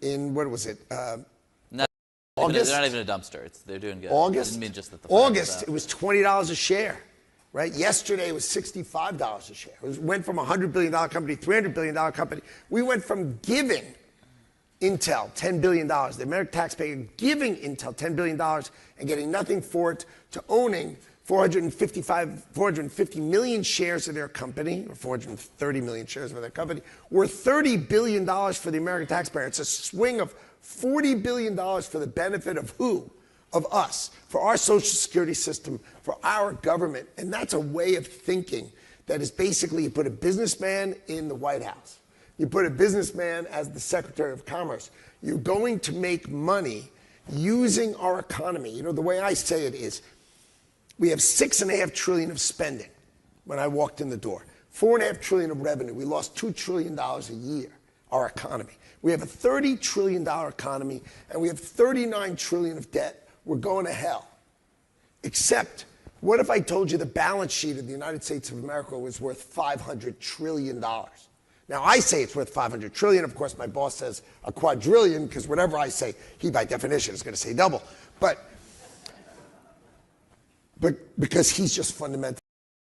what was it? August. They're not even a dumpster. They're doing good. August. I didn't mean just that the August. It was $20 a share, right? Yesterday it was $65 a share. It went from a $100 billion company, $300 billion company. We went from giving Intel $10 billion, the American taxpayer giving Intel $10 billion and getting nothing for it, to owning 450 million shares of their company, or 430 million shares of their company, worth $30 billion for the American taxpayer. It's a swing of $40 billion for the benefit of who? Of us, for our social security system, for our government. And that's a way of thinking that is basically, you put a businessman in the White House. You put a businessman as the Secretary of Commerce. You're going to make money using our economy. You know, the way I say it is, we have $6.5 trillion of spending when I walked in the door. $4.5 trillion of revenue. We lost $2 trillion a year, our economy. We have a $30 trillion economy, and we have $39 trillion of debt. We're going to hell. Except, what if I told you the balance sheet of the United States of America was worth $500 trillion? Now, I say it's worth $500 trillion. Of course, my boss says a quadrillion, because whatever I say, he by definition is going to say double. But because he's just fundamentally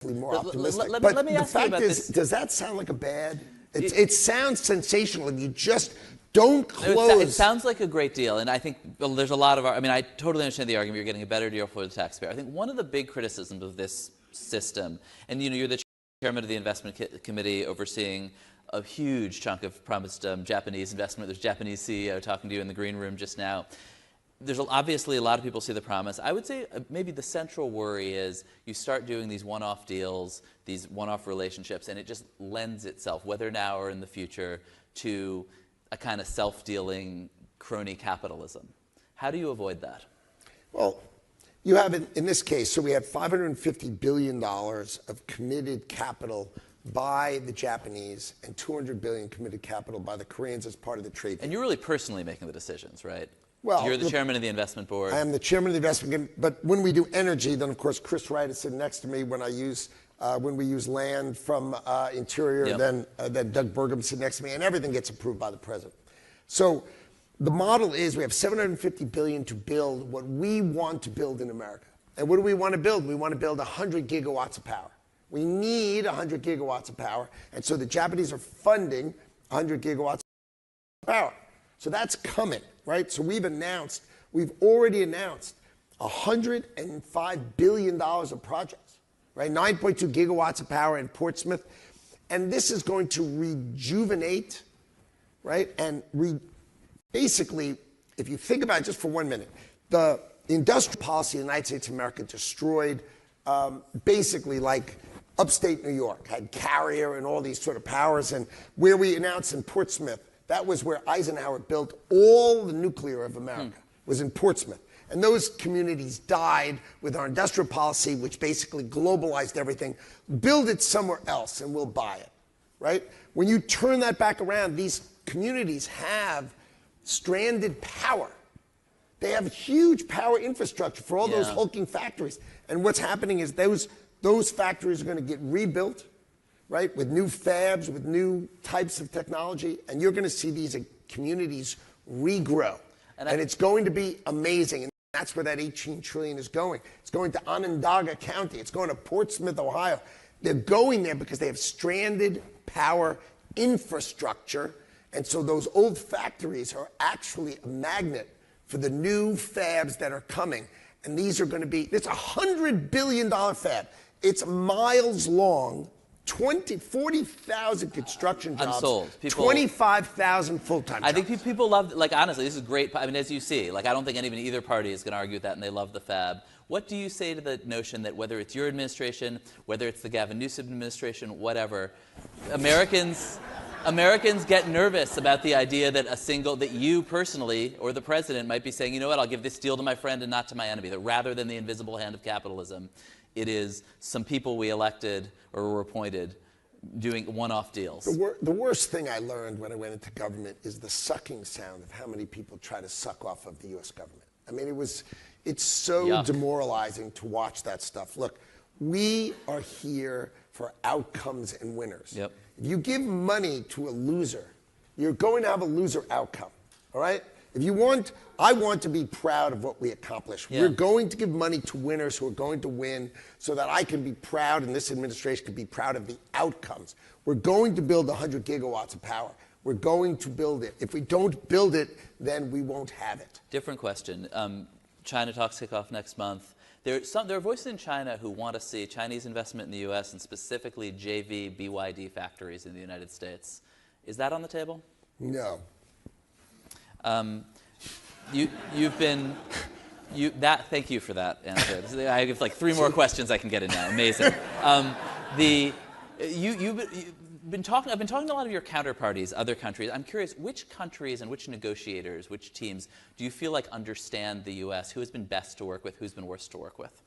more optimistic. Let but me the ask you fact about is, this. Does that sound like a bad? It sounds sensational if you just don't close. It sounds like a great deal, and I think there's a lot of, I mean, I totally understand the argument. You're getting a better deal for the taxpayer. I think one of the big criticisms of this system, and you know, you're the chairman of the investment committee overseeing a huge chunk of promised Japanese investment. There's a Japanese CEO talking to you in the green room just now. There's obviously a lot of people see the promise. I would say maybe the central worry is you start doing these one-off deals, these one-off relationships, and it just lends itself, whether now or in the future, to a kind of self-dealing crony capitalism. How do you avoid that? Well, you have, in this case, so we have $550 billion of committed capital by the Japanese and $200 billion committed capital by the Koreans as part of the trade deal. And you're really personally making the decisions, right? Well, you're the chairman of the investment board. I am the chairman of the investment board. But when we do energy, then of course Chris Wright is sitting next to me. When we use land from Interior, yep. then Doug Burgum sits next to me, and everything gets approved by the president. So the model is we have $750 billion to build what we want to build in America. And what do we want to build? We want to build 100 gigawatts of power. We need 100 gigawatts of power, and so the Japanese are funding 100 gigawatts of power. So that's coming, right? So we've already announced $105 billion of projects, right? 9.2 gigawatts of power in Portsmouth. And this is going to rejuvenate, right? And basically, if you think about it just for 1 minute, the industrial policy of the United States of America destroyed basically like upstate New York, had Carrier and all these sort of powers. And where we announced in Portsmouth, that was where Eisenhower built all the nuclear of America, was in Portsmouth. And those communities died with our industrial policy, which basically globalized everything. Build it somewhere else and we'll buy it, right? When you turn that back around, these communities have stranded power. They have huge power infrastructure for all those hulking factories. And what's happening is those factories are going to get rebuilt, right, with new fabs, with new types of technology, and you're going to see these communities regrow. And it's going to be amazing, and that's where that $18 trillion is going. It's going to Onondaga County. It's going to Portsmouth, Ohio. They're going there because they have stranded power infrastructure, and so those old factories are actually a magnet for the new fabs that are coming. And these are going to be, it's a $100 billion fab. It's miles long. 40,000 construction jobs. Unsold. 25,000 full-time jobs. I think people love, like, honestly, this is great. I mean, as you see, like, I don't think either party is going to argue with that, and they love the fab. What do you say to the notion that whether it's your administration, whether it's the Gavin Newsom administration, whatever, Americans get nervous about the idea that that you personally or the president might be saying, you know what, I'll give this deal to my friend and not to my enemy, that rather than the invisible hand of capitalism, it is some people we elected or were appointed doing one-off deals. The worst thing I learned when I went into government is the sucking sound of how many people try to suck off of the U.S. government. I mean, it's so demoralizing to watch that stuff. Look, we are here for outcomes and winners. Yep. If you give money to a loser, you're going to have a loser outcome. all right? If you want, I want to be proud of what we accomplish. Yeah. We're going to give money to winners who are going to win so that I can be proud and this administration can be proud of the outcomes. We're going to build 100 gigawatts of power. We're going to build it. If we don't build it, then we won't have it. Different question. China talks kick off next month. There are voices in China who want to see Chinese investment in the U.S. and specifically JV BYD factories in the United States. Is that on the table? No. Thank you for that answer. I have like 3 more questions I can get in now. Amazing. I've been talking to a lot of your counterparties, other countries. I'm curious, which countries and which negotiators, which teams do you feel like understand the U.S.? Who has been best to work with? Who's been worst to work with?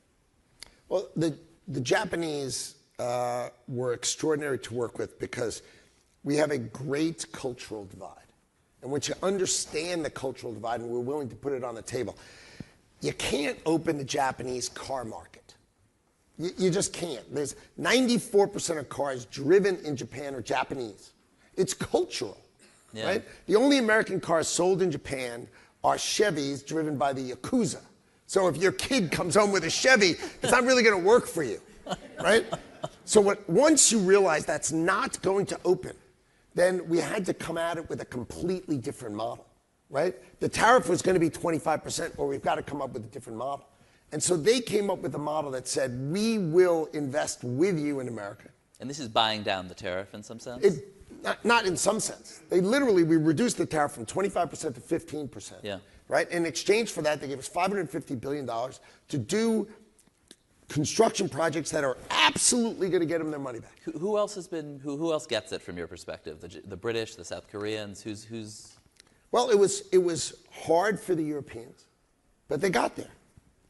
Well, the Japanese were extraordinary to work with because we have a great cultural divide. And once you understand the cultural divide and we're willing to put it on the table, you can't open the Japanese car market. You just can't. There's 94% of cars driven in Japan are Japanese. It's cultural, right? The only American cars sold in Japan are Chevys driven by the Yakuza. So if your kid comes home with a Chevy, it's not really going to work for you, right? So once you realize that's not going to open, then we had to come at it with a completely different model, right? The tariff was going to be 25%, or we've got to come up with a different model. And so they came up with a model that said, we will invest with you in America. And this is buying down the tariff in some sense? Not in some sense. We reduced the tariff from 25% to 15%. Yeah. Right? In exchange for that, they gave us $550 billion to do construction projects that are absolutely going to get them their money back. Who else gets it from your perspective? The British, the South Koreans, who's? Well, it was hard for the Europeans, but they got there.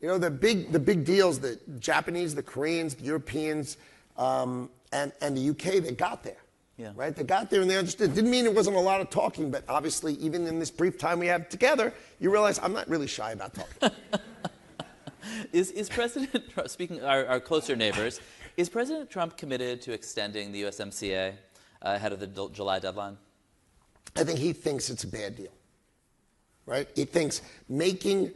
You know, the big deals, the Japanese, the Koreans, the Europeans, and the UK, they got there. Yeah. Right? They got there and they understood. Didn't mean it wasn't a lot of talking, but obviously, even in this brief time we have together, you realize I'm not really shy about talking. Is President Trump, speaking our closer neighbors, is President Trump committed to extending the USMCA ahead of the July deadline? I think he thinks it's a bad deal. Right? He thinks making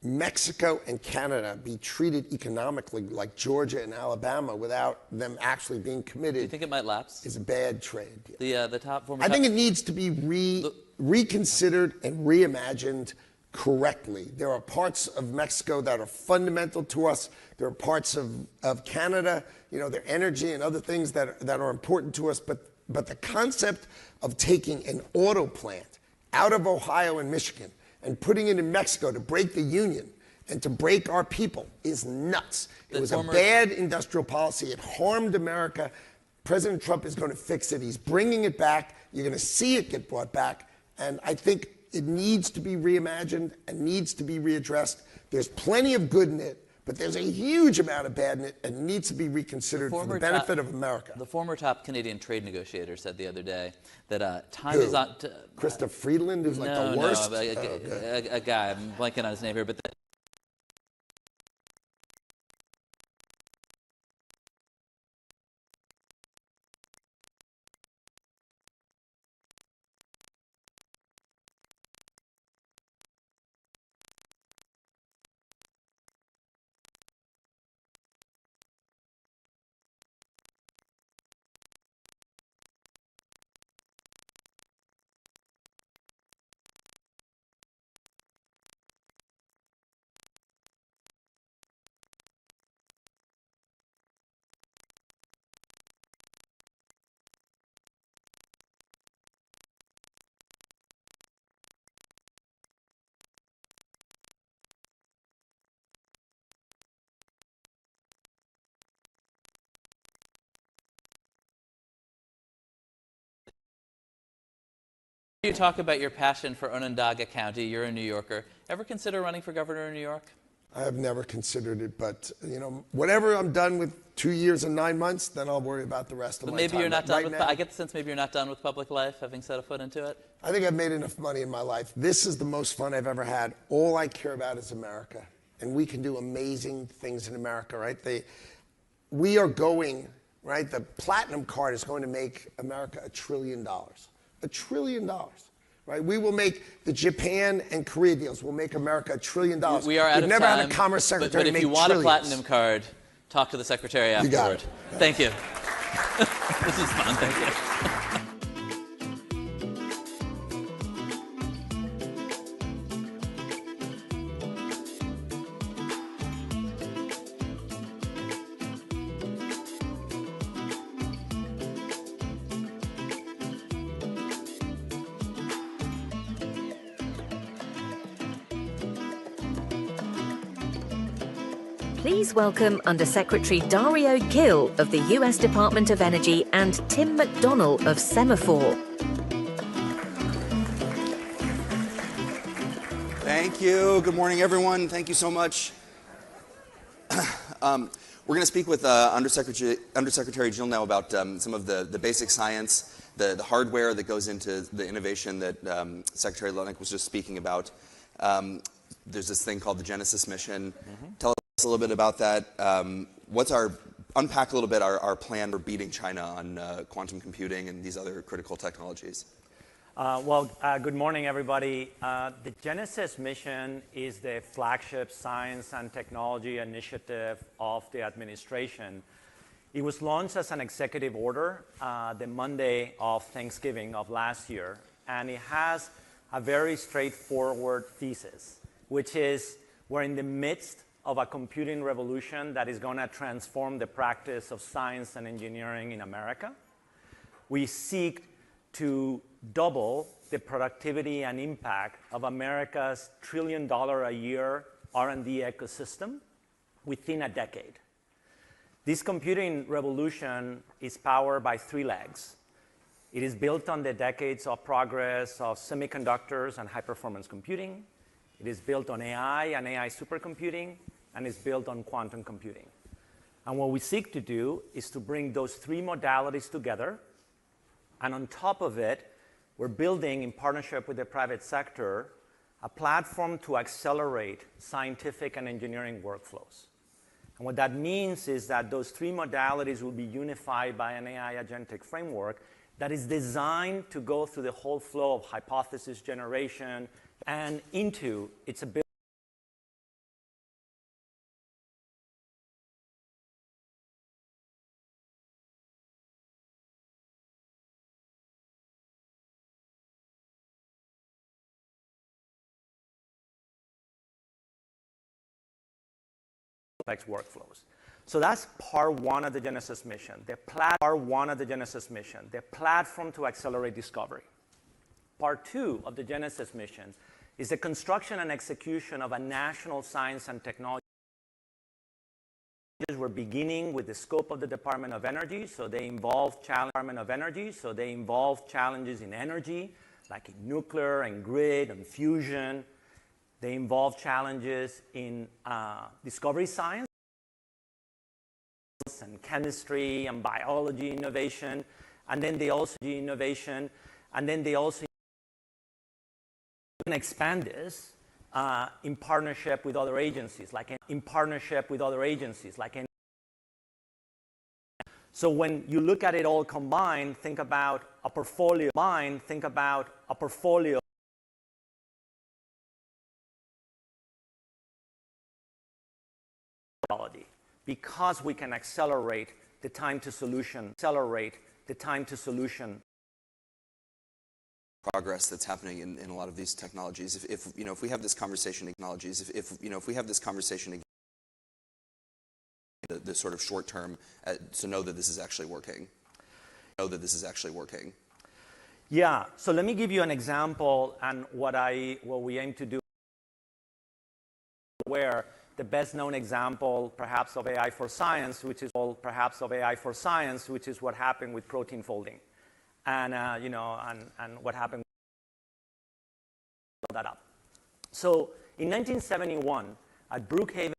Mexico and Canada be treated economically like Georgia and Alabama without them actually being committed. Do you think it might lapse? Is a bad trade deal. I think it needs to be reconsidered and reimagined correctly. There are parts of Mexico that are fundamental to us. There are parts of Canada, you know, their energy and other things that are important to us. But the concept of taking an auto plant out of Ohio and Michigan and putting it in Mexico to break the union and to break our people is nuts. It was a bad industrial policy. It harmed America. President Trump is going to fix it. He's bringing it back. You're going to see it get brought back. And I think it needs to be reimagined and needs to be readdressed. There's plenty of good in it, but there's a huge amount of bad in it and needs to be reconsidered for the benefit of America. The former top Canadian trade negotiator said the other day that time is on. Krista Friedland, who's like the worst? No, a guy, I'm blanking on his name here, but you talk about your passion for Onondaga County. You're a New Yorker. Ever consider running for governor in New York? I have never considered it, but you know, whatever I'm done with 2 years and 9 months, then I'll worry about the rest of my time. Maybe you're not done with. I get the sense maybe you're not done with public life, having set a foot into it. I think I've made enough money in my life. This is the most fun I've ever had. All I care about is America, and we can do amazing things in America, right? We are going, right? The platinum card is going to make America $1 trillion. $1 trillion. right? We will make the Japan and Korea deals. We'll make America $1 trillion. We are out of We've never time. had a commerce secretary but if make you want trillions. a platinum card, talk to the secretary You got afterward. it. Thank you. This is fun. Thank you. Please welcome Undersecretary Dario Gil of the U.S. Department of Energy and Tim McDonnell of Semafor. Thank you. Good morning, everyone. Thank you so much. We're going to speak with Undersecretary Jill now about some of the basic science, the hardware that goes into the innovation that Secretary Lutnick was just speaking about. There's this thing called the Genesis mission. Tell us a little bit about that. Unpack a little bit our plan for beating China on quantum computing and these other critical technologies. Good morning, everybody. The Genesis mission is the flagship science and technology initiative of the administration. It was launched as an executive order the Monday of Thanksgiving of last year, and it has a very straightforward thesis, which is we're in the midst of a computing revolution that is going to transform the practice of science and engineering in America. We seek to double the productivity and impact of America's $1 trillion a year R&D ecosystem within a decade. This computing revolution is powered by three legs. It is built on the decades of progress of semiconductors and high-performance computing. It is built on AI and AI supercomputing, and is built on quantum computing. And what we seek to do is to bring those three modalities together, and on top of it, we're building, in partnership with the private sector, a platform to accelerate scientific and engineering workflows. And what that means is that those three modalities will be unified by an AI agentic framework that is designed to go through the whole flow of hypothesis generation and into its ability workflows. So that's part one of the Genesis mission, the platform to accelerate discovery. Part two of the Genesis mission is the construction and execution of a national science and technology. We're beginning with the scope of the Department of Energy, so they involve challenges in energy, like in nuclear and grid and fusion. They involve challenges in discovery science and chemistry and biology innovation, and then they also expand this in partnership with other agencies, like So when you look at it all combined, think about a portfolio. Because we can accelerate the time to solution. Progress that's happening in a lot of these technologies. If we have this conversation, again, the sort of short term, to know that this is actually working. Yeah. So let me give you an example and what we aim to do. Where the best known example, perhaps of AI for science, which is what happened with protein folding, and what happened. That up. So in 1971 at Brookhaven,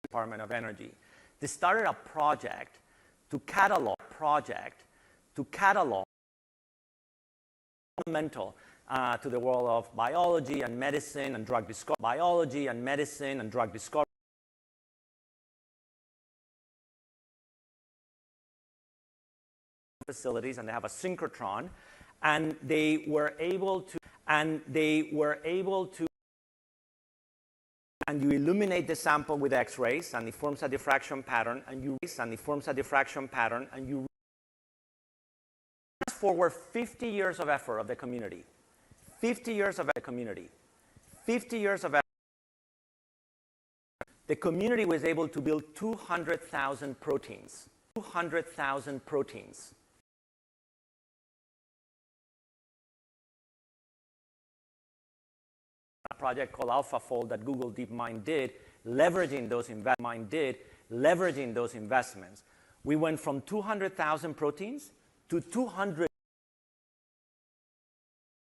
Department of Energy, they started a project to catalog fundamental to the world of biology and medicine and drug discovery. facilities, and they have a synchrotron, and they were able to, and you illuminate the sample with X-rays, and it forms a diffraction pattern, and you fast forward 50 years of effort of the community, 50 years of effort. The community was able to build 200,000 proteins. 200,000 proteins. A project called AlphaFold that Google DeepMind did, leveraging those investments. We went from 200,000 proteins to 200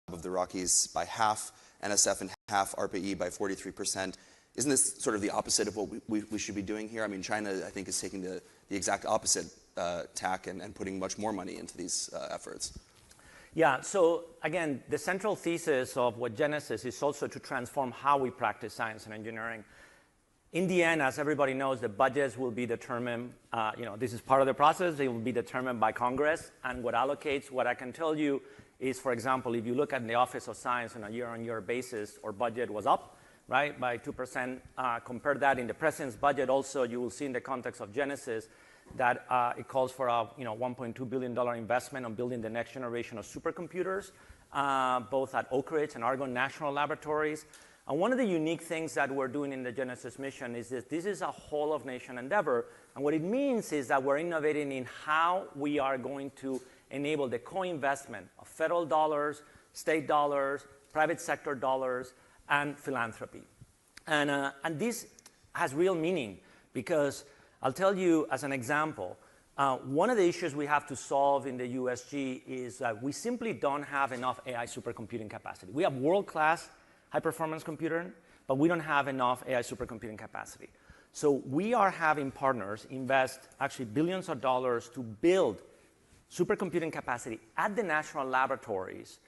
of the Rockies by half, NSF in half, ARPA-E by 43%. Isn't this sort of the opposite of what we should be doing here? I mean, China, I think, is taking the exact opposite tack and putting much more money into these efforts. Yeah, so again, the central thesis of what Genesis is also to transform how we practice science and engineering. In the end, as everybody knows, the budgets will be determined, this is part of the process, they will be determined by Congress, and what allocates, what I can tell you is, for example, if you look at the Office of Science on a year-on-year basis, our budget was up, right, by 2%. Compare that in the president's budget also, you will see in the context of Genesis that it calls for a $1.2 billion investment on building the next generation of supercomputers, both at Oak Ridge and Argonne National Laboratories. And one of the unique things that we're doing in the Genesis mission is that this is a whole-of-nation endeavor. And what it means is that we're innovating in how we are going to enable the co-investment of federal dollars, state dollars, private sector dollars, and philanthropy. And this has real meaning because I'll tell you as an example, one of the issues we have to solve in the USG is that we simply don't have enough AI supercomputing capacity. We have world-class high-performance computing, but we don't have enough AI supercomputing capacity. So we are having partners invest actually billions of dollars to build supercomputing capacity at the national laboratories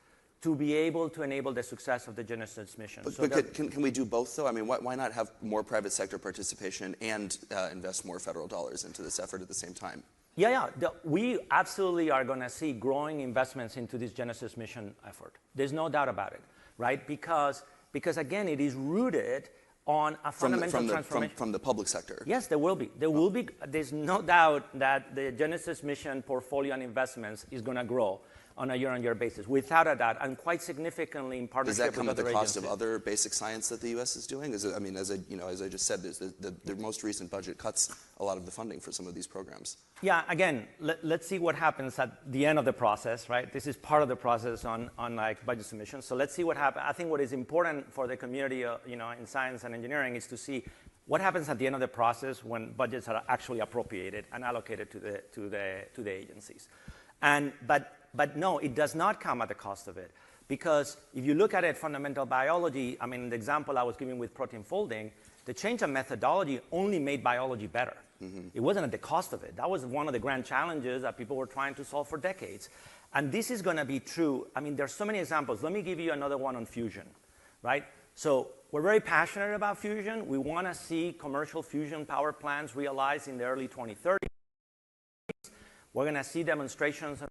to be able to enable the success of the Genesis mission. But can we do both, though? I mean, why not have more private sector participation and invest more federal dollars into this effort at the same time? Yeah. We absolutely are going to see growing investments into this Genesis mission effort. There's no doubt about it, right? Because again, it is rooted on a fundamental transformation. From the public sector? Yes, there will be. There's no doubt that the Genesis mission portfolio and investments is going to grow on a year-on-year basis, without a doubt, and quite significantly in partnership with other agencies. Does that come at the cost of other basic science that the U.S. is doing? As I just said, the most recent budget cuts a lot of the funding for some of these programs. Yeah, again, let's see what happens at the end of the process, right? This is part of the process on like budget submissions. So let's see what happens. I think what is important for the community, in science and engineering is to see what happens at the end of the process when budgets are actually appropriated and allocated to the agencies. But no, it does not come at the cost of it. Because if you look at it, fundamental biology, I mean, the example I was giving with protein folding, the change of methodology only made biology better. Mm-hmm. It wasn't at the cost of it. That was one of the grand challenges that people were trying to solve for decades. And this is going to be true. I mean, there's so many examples. Let me give you another one on fusion, right? So we're very passionate about fusion. We want to see commercial fusion power plants realized in the early 2030s. We're going to see demonstrations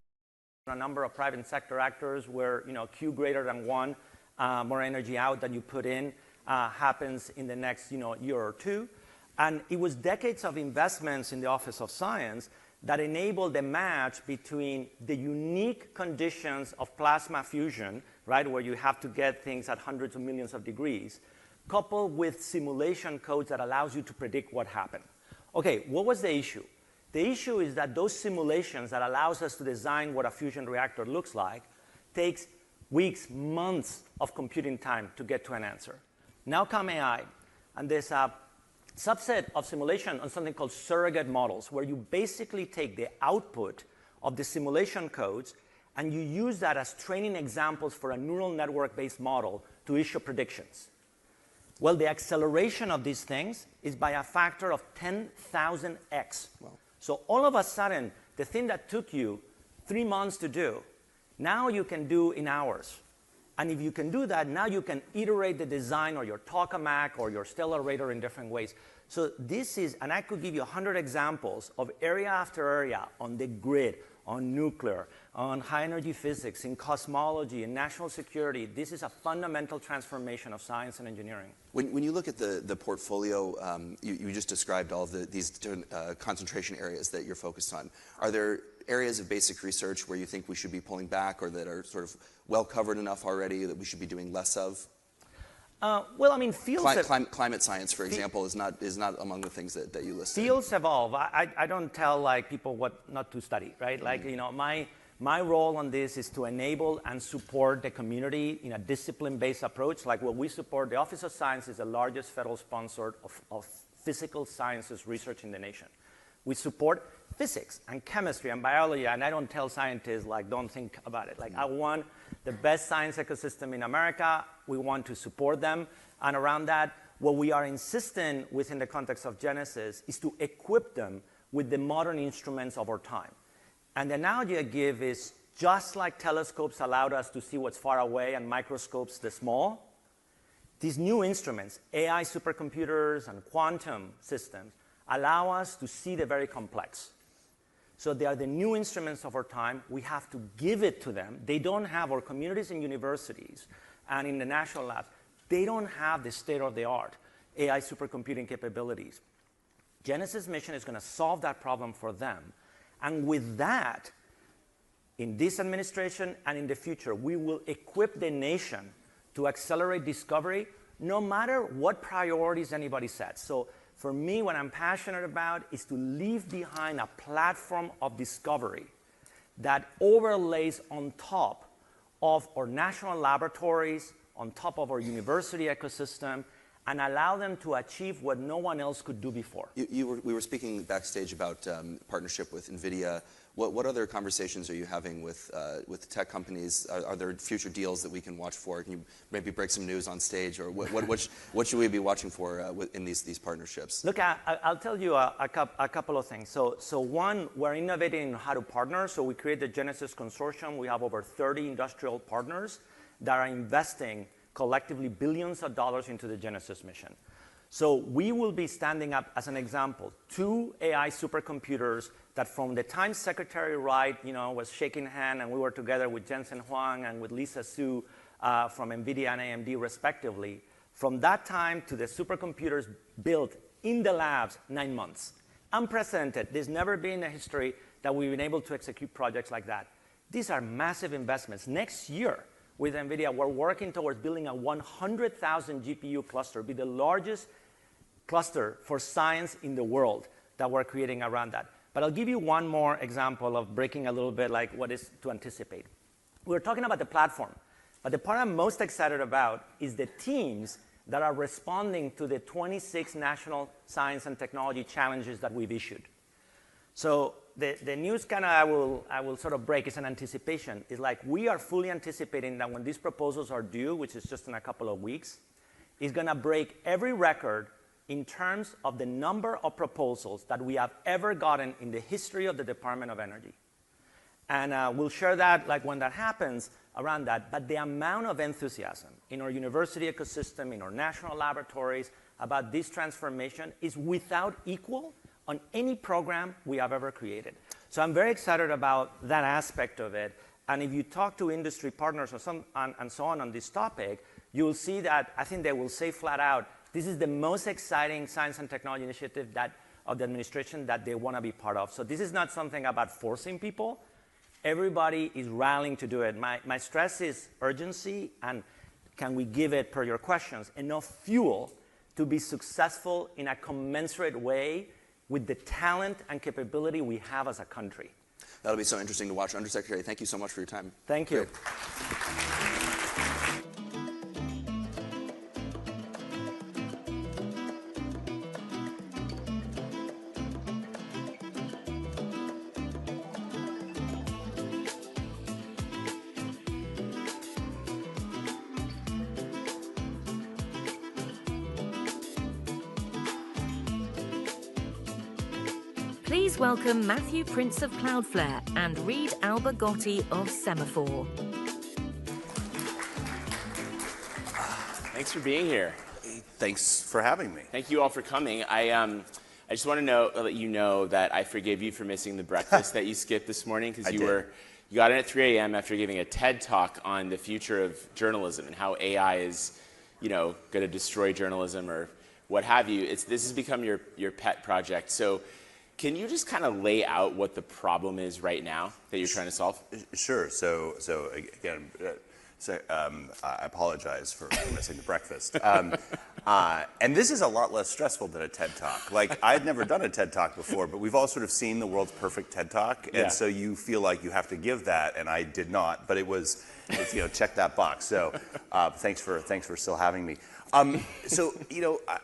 a number of private sector actors where Q greater than 1, more energy out than you put in, happens in the next year or two. And it was decades of investments in the Office of Science that enabled the match between the unique conditions of plasma fusion, right, where you have to get things at hundreds of millions of degrees, coupled with simulation codes that allows you to predict what happened. Okay, what was the issue? The issue is that those simulations that allows us to design what a fusion reactor looks like takes weeks, months of computing time to get to an answer. Now come AI, and there's a subset of simulation on something called surrogate models, where you basically take the output of the simulation codes and you use that as training examples for a neural network-based model to issue predictions. Well, the acceleration of these things is by a factor of 10,000x. Wow. So all of a sudden, the thing that took you 3 months to do, now you can do in hours. And if you can do that, now you can iterate the design or your tokamak or your stellar radar in different ways. So this is, and I could give you 100 examples of area after area on the grid on nuclear, on high energy physics, in cosmology, in national security. This is a fundamental transformation of science and engineering. When you look at the portfolio, you just described all of these different concentration areas that you're focused on. Are there areas of basic research where you think we should be pulling back, or that are sort of well covered enough already that we should be doing less of? Well, I mean, fields... Climate science, for example, is not among the things that you listed. Fields evolve. I don't tell like people what not to study, right? Like, you know, my role on this is to enable and support the community in a discipline-based approach. Like what we support, the Office of Science is the largest federal sponsor of physical sciences research in the nation. We support physics and chemistry and biology, and I don't tell scientists, like, don't think about it. Like, I want the best science ecosystem in America. We want to support them. And around that, what we are insisting within the context of Genesis is to equip them with the modern instruments of our time. And the analogy I give is just like telescopes allowed us to see what's far away and microscopes the small, these new instruments, AI supercomputers and quantum systems, allow us to see the very complex. So they are the new instruments of our time. We have to give it to them. They don't have, our communities and universities and in the national labs, they don't have the state-of-the-art AI supercomputing capabilities. Genesis mission is going to solve that problem for them. And with that, in this administration and in the future, we will equip the nation to accelerate discovery no matter what priorities anybody sets. So for me, what I'm passionate about is to leave behind a platform of discovery that overlays on top of our national laboratories, on top of our university ecosystem, and allow them to achieve what no one else could do before. We were speaking backstage about partnership with NVIDIA. What other conversations are you having with tech companies? Are there future deals that we can watch for? Can you maybe break some news on stage? Or what should we be watching for in these partnerships? Look, I'll tell you a couple of things. So one, we're innovating in how to partner. So we created the Genesis Consortium. We have over 30 industrial partners that are investing collectively billions of dollars into the Genesis mission. So we will be standing up, as an example, 2 AI supercomputers that from the time Secretary Wright, was shaking hand and we were together with Jensen Huang and with Lisa Su from NVIDIA and AMD respectively, from that time to the supercomputers built in the labs, 9 months. Unprecedented. There's never been a history that we've been able to execute projects like that. These are massive investments. Next year, with NVIDIA, we're working towards building a 100,000 GPU cluster, be the largest cluster for science in the world that we're creating around that. But I'll give you one more example of breaking a little bit like what is to anticipate. We're talking about the platform, but the part I'm most excited about is the teams that are responding to the 26 national science and technology challenges that we've issued. So the news I will sort of break is an anticipation. It's like we are fully anticipating that when these proposals are due, which is just in a couple of weeks, it's going to break every record in terms of the number of proposals that we have ever gotten in the history of the Department of Energy. And we'll share that when that happens around that. But the amount of enthusiasm in our university ecosystem, in our national laboratories about this transformation is without equal on any program we have ever created. So I'm very excited about that aspect of it. And if you talk to industry partners or and so on this topic, you'll see that I think they will say flat out, this is the most exciting science and technology initiative of the administration that they want to be part of. So this is not something about forcing people. Everybody is rallying to do it. My stress is urgency, and can we give it, per your questions, enough fuel to be successful in a commensurate way with the talent and capability we have as a country. That'll be so interesting to watch. Undersecretary, thank you so much for your time. Thank you. Great. Please welcome Matthew Prince of Cloudflare and Reid Albergotti of Semafor. Thanks for being here. Thanks for having me. Thank you all for coming. I just want to let you know that I forgive you for missing the breakfast that you skipped this morning because you got in at 3 a.m. after giving a TED talk on the future of journalism and how AI is, going to destroy journalism or what have you. This has become your pet project. So can you just kind of lay out what the problem is right now that you're trying to solve? Sure. So again, I apologize for missing the breakfast. And this is a lot less stressful than a TED Talk. Like, I'd never done a TED Talk before, but we've all sort of seen the world's perfect TED Talk, and so you feel like you have to give that, and I did not, but it's check that box. So thanks for still having me. So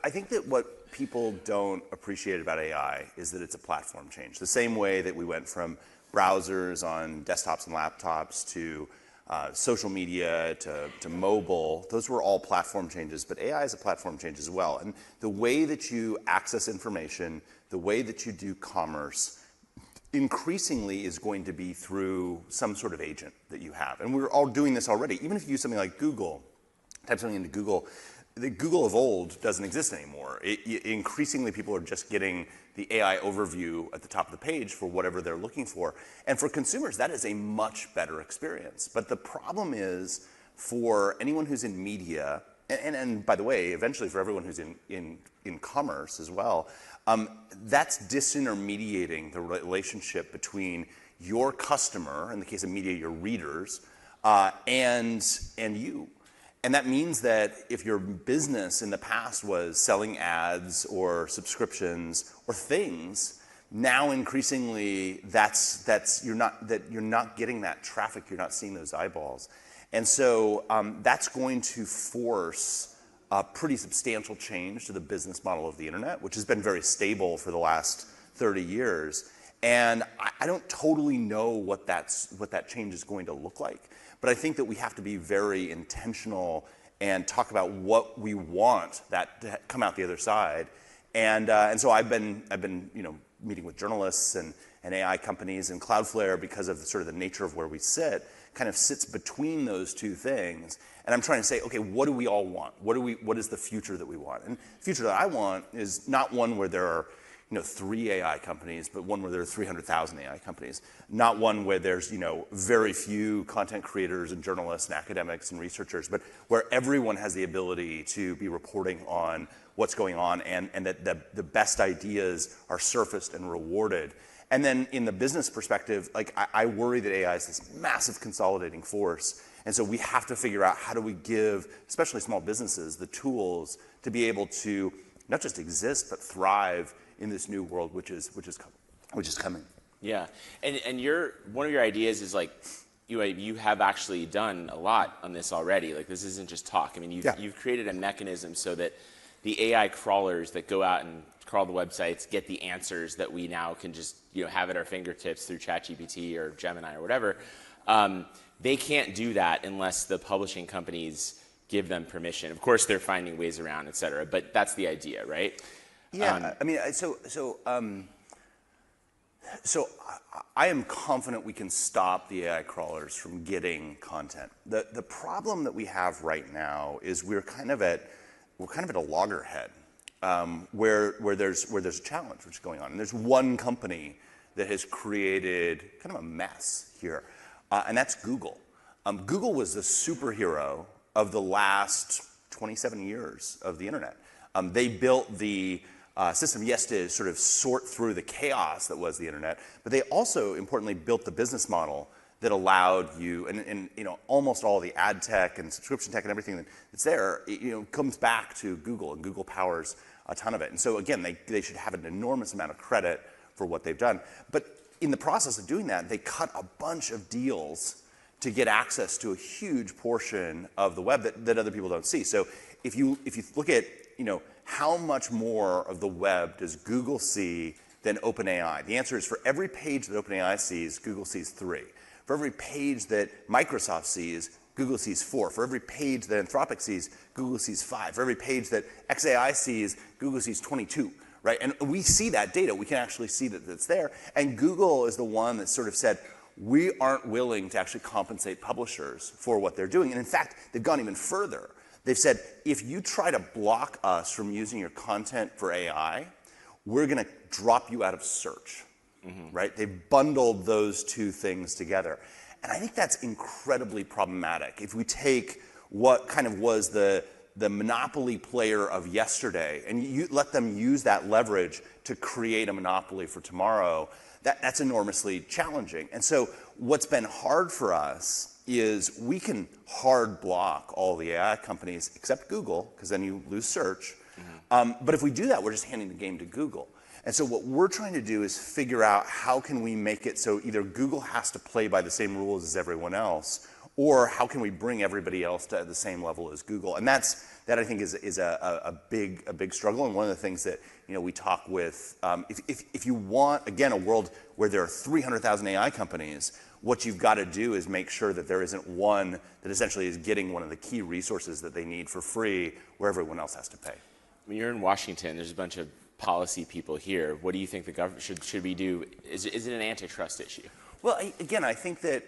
I think that what people don't appreciate about AI is that it's a platform change. The same way that we went from browsers on desktops and laptops to social media to mobile, those were all platform changes, but AI is a platform change as well. And the way that you access information, the way that you do commerce, increasingly is going to be through some sort of agent that you have. And we're all doing this already. Even if you use something like Google, type something into Google, the Google of old doesn't exist anymore. Increasingly, people are just getting the AI overview at the top of the page for whatever they're looking for. And for consumers, that is a much better experience. But the problem is for anyone who's in media, and by the way, eventually for everyone who's in commerce as well, that's disintermediating the relationship between your customer, in the case of media, your readers, and you. And that means that if your business in the past was selling ads or subscriptions or things, now increasingly you're not getting that traffic, you're not seeing those eyeballs. And so that's going to force a pretty substantial change to the business model of the internet, which has been very stable for the last 30 years. And I don't totally know what that change is going to look like. But I think that we have to be very intentional and talk about what we want that to come out the other side. And so I've been meeting with journalists and AI companies, and Cloudflare, because of the nature of where we sit, kind of sits between those two things. And I'm trying to say, okay, what do we all want? What is the future that we want? And the future that I want is not one where there are 3 AI companies, but one where there are 300,000 AI companies. Not one where there's, very few content creators and journalists and academics and researchers, but where everyone has the ability to be reporting on what's going on and that the best ideas are surfaced and rewarded. And then in the business perspective, I worry that AI is this massive consolidating force. And so we have to figure out how do we give, especially small businesses, the tools to be able to not just exist, but thrive in this new world, which is coming. Yeah, and one of your ideas is you have actually done a lot on this already. This isn't just talk. I mean, you've created a mechanism so that the AI crawlers that go out and crawl the websites get the answers that we now can just have at our fingertips through ChatGPT or Gemini or whatever. They can't do that unless the publishing companies give them permission. Of course, they're finding ways around, et cetera, but that's the idea, right? Yeah, I mean, so I am confident we can stop the AI crawlers from getting content. The problem that we have right now is we're kind of at a loggerhead where there's a challenge which is going on, and there's one company that has created kind of a mess here, and that's Google. Google was the superhero of the last 27 years of the internet. They built the system, yes, to sort of sort through the chaos that was the internet, but they also importantly built the business model that allowed you, and almost all the ad tech and subscription tech and everything that's there, comes back to Google, and Google powers a ton of it. And so again, they should have an enormous amount of credit for what they've done. But in the process of doing that, they cut a bunch of deals to get access to a huge portion of the web that other people don't see. So if you look at how much more of the web does Google see than OpenAI? The answer is for every page that OpenAI sees, Google sees 3. For every page that Microsoft sees, Google sees 4. For every page that Anthropic sees, Google sees 5. For every page that XAI sees, Google sees 22. Right? And we see that data. We can actually see that it's there. And Google is the one that sort of said, we aren't willing to actually compensate publishers for what they're doing. And in fact, they've gone even further. They've said, if you try to block us from using your content for AI, we're going to drop you out of search, right? They've bundled those two things together. And I think that's incredibly problematic. If we take what kind of was the monopoly player of yesterday and you let them use that leverage to create a monopoly for tomorrow, that's enormously challenging. And so what's been hard for us is we can hard block all the AI companies except Google, because then you lose search. But if we do that, we're just handing the game to Google. And so what we're trying to do is figure out how can we make it so either Google has to play by the same rules as everyone else, or how can we bring everybody else to the same level as Google? And that I think is a big struggle. And one of the things that we talk with, if you want, again, a world where there are 300,000 AI companies, what you've got to do is make sure that there isn't one that essentially is getting one of the key resources that they need for free, where everyone else has to pay. When you're in Washington, there's a bunch of policy people here. What do you think the government should we do? Is it an antitrust issue? Well, again, I think that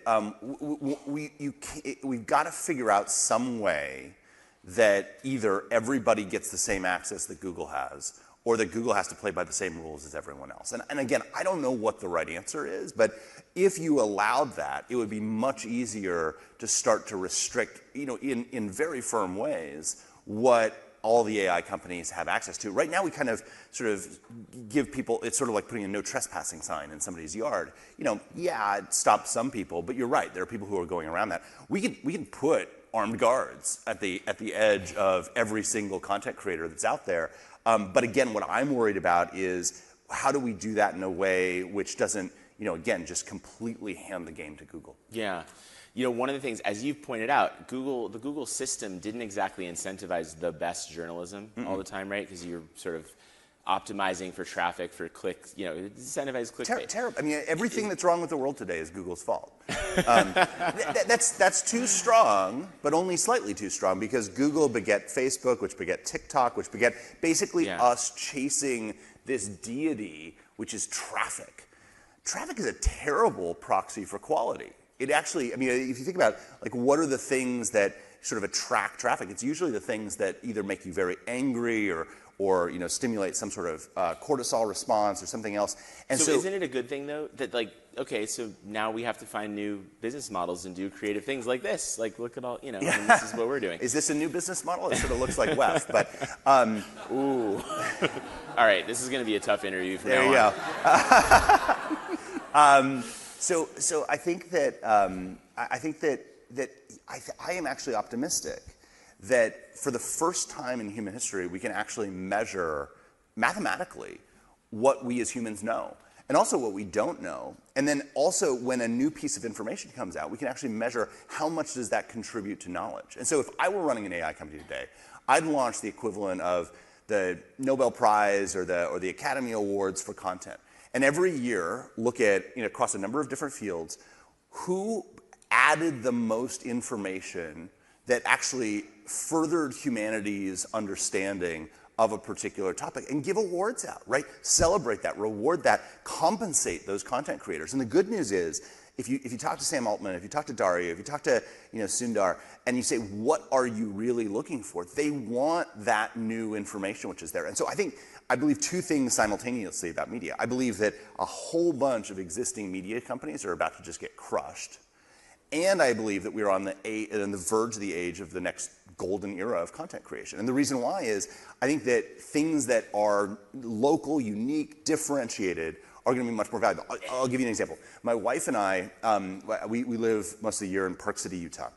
we've got to figure out some way that either everybody gets the same access that Google has, or that Google has to play by the same rules as everyone else. And again, I don't know what the right answer is, but if you allowed that, it would be much easier to start to restrict, in very firm ways, what all the AI companies have access to. Right now, we kind of sort of give people, it's sort of like putting a no trespassing sign in somebody's yard. Yeah, it stops some people, but you're right, there are people who are going around that. We can put armed guards at the edge of every single content creator that's out there. But again, what I'm worried about is how do we do that in a way which doesn't, again, just completely hand the game to Google. Yeah. One of the things, as you've pointed out, the Google system didn't exactly incentivize the best journalism all the time, right? Because you're sort of optimizing for traffic, for clicks, it incentivizes clickbait. Terrible. I mean, everything that's wrong with the world today is Google's fault. That's too strong, but only slightly too strong, because Google beget Facebook, which beget TikTok, which beget basically us chasing this deity, which is traffic. Traffic is a terrible proxy for quality. It actually, if you think about what are the things that sort of attract traffic, it's usually the things that either make you very angry or stimulate some sort of cortisol response or something else. And so isn't it a good thing though that okay, so now we have to find new business models and do creative things like this. Look at all, and this is what we're doing. Is this a new business model? It sort of looks like WEF, but ooh. All right, this is going to be a tough interview from now on. There you go. So I think that I am actually optimistic that for the first time in human history, we can actually measure mathematically what we as humans know, and also what we don't know. And then also when a new piece of information comes out, we can actually measure how much does that contribute to knowledge. And so if I were running an AI company today, I'd launch the equivalent of the Nobel Prize or the Academy Awards for content. And every year, look at, across a number of different fields, who added the most information that actually furthered humanity's understanding of a particular topic, and give awards out, right? Celebrate that, reward that, compensate those content creators. And the good news is, if you talk to Sam Altman, if you talk to Dario, if you talk to Sundar, and you say, what are you really looking for? They want that new information which is there. And so I believe two things simultaneously about media. I believe that a whole bunch of existing media companies are about to just get crushed. And I believe that we're on the verge of the age of the next golden era of content creation. And the reason why is I think that things that are local, unique, differentiated are going to be much more valuable. I'll give you an example. My wife and I, we live most of the year in Park City, Utah.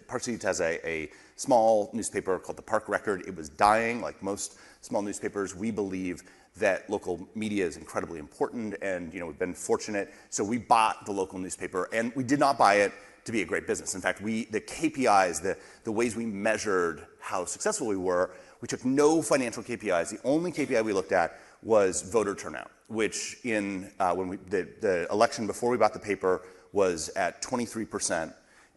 Park City, Utah has a small newspaper called the Park Record. It was dying, like most small newspapers. We believe that local media is incredibly important, and we've been fortunate. So we bought the local newspaper, and we did not buy it to be a great business. In fact, the KPIs, the ways we measured how successful we were, we took no financial KPIs. The only KPI we looked at was voter turnout, which when the election before we bought the paper was at 23%,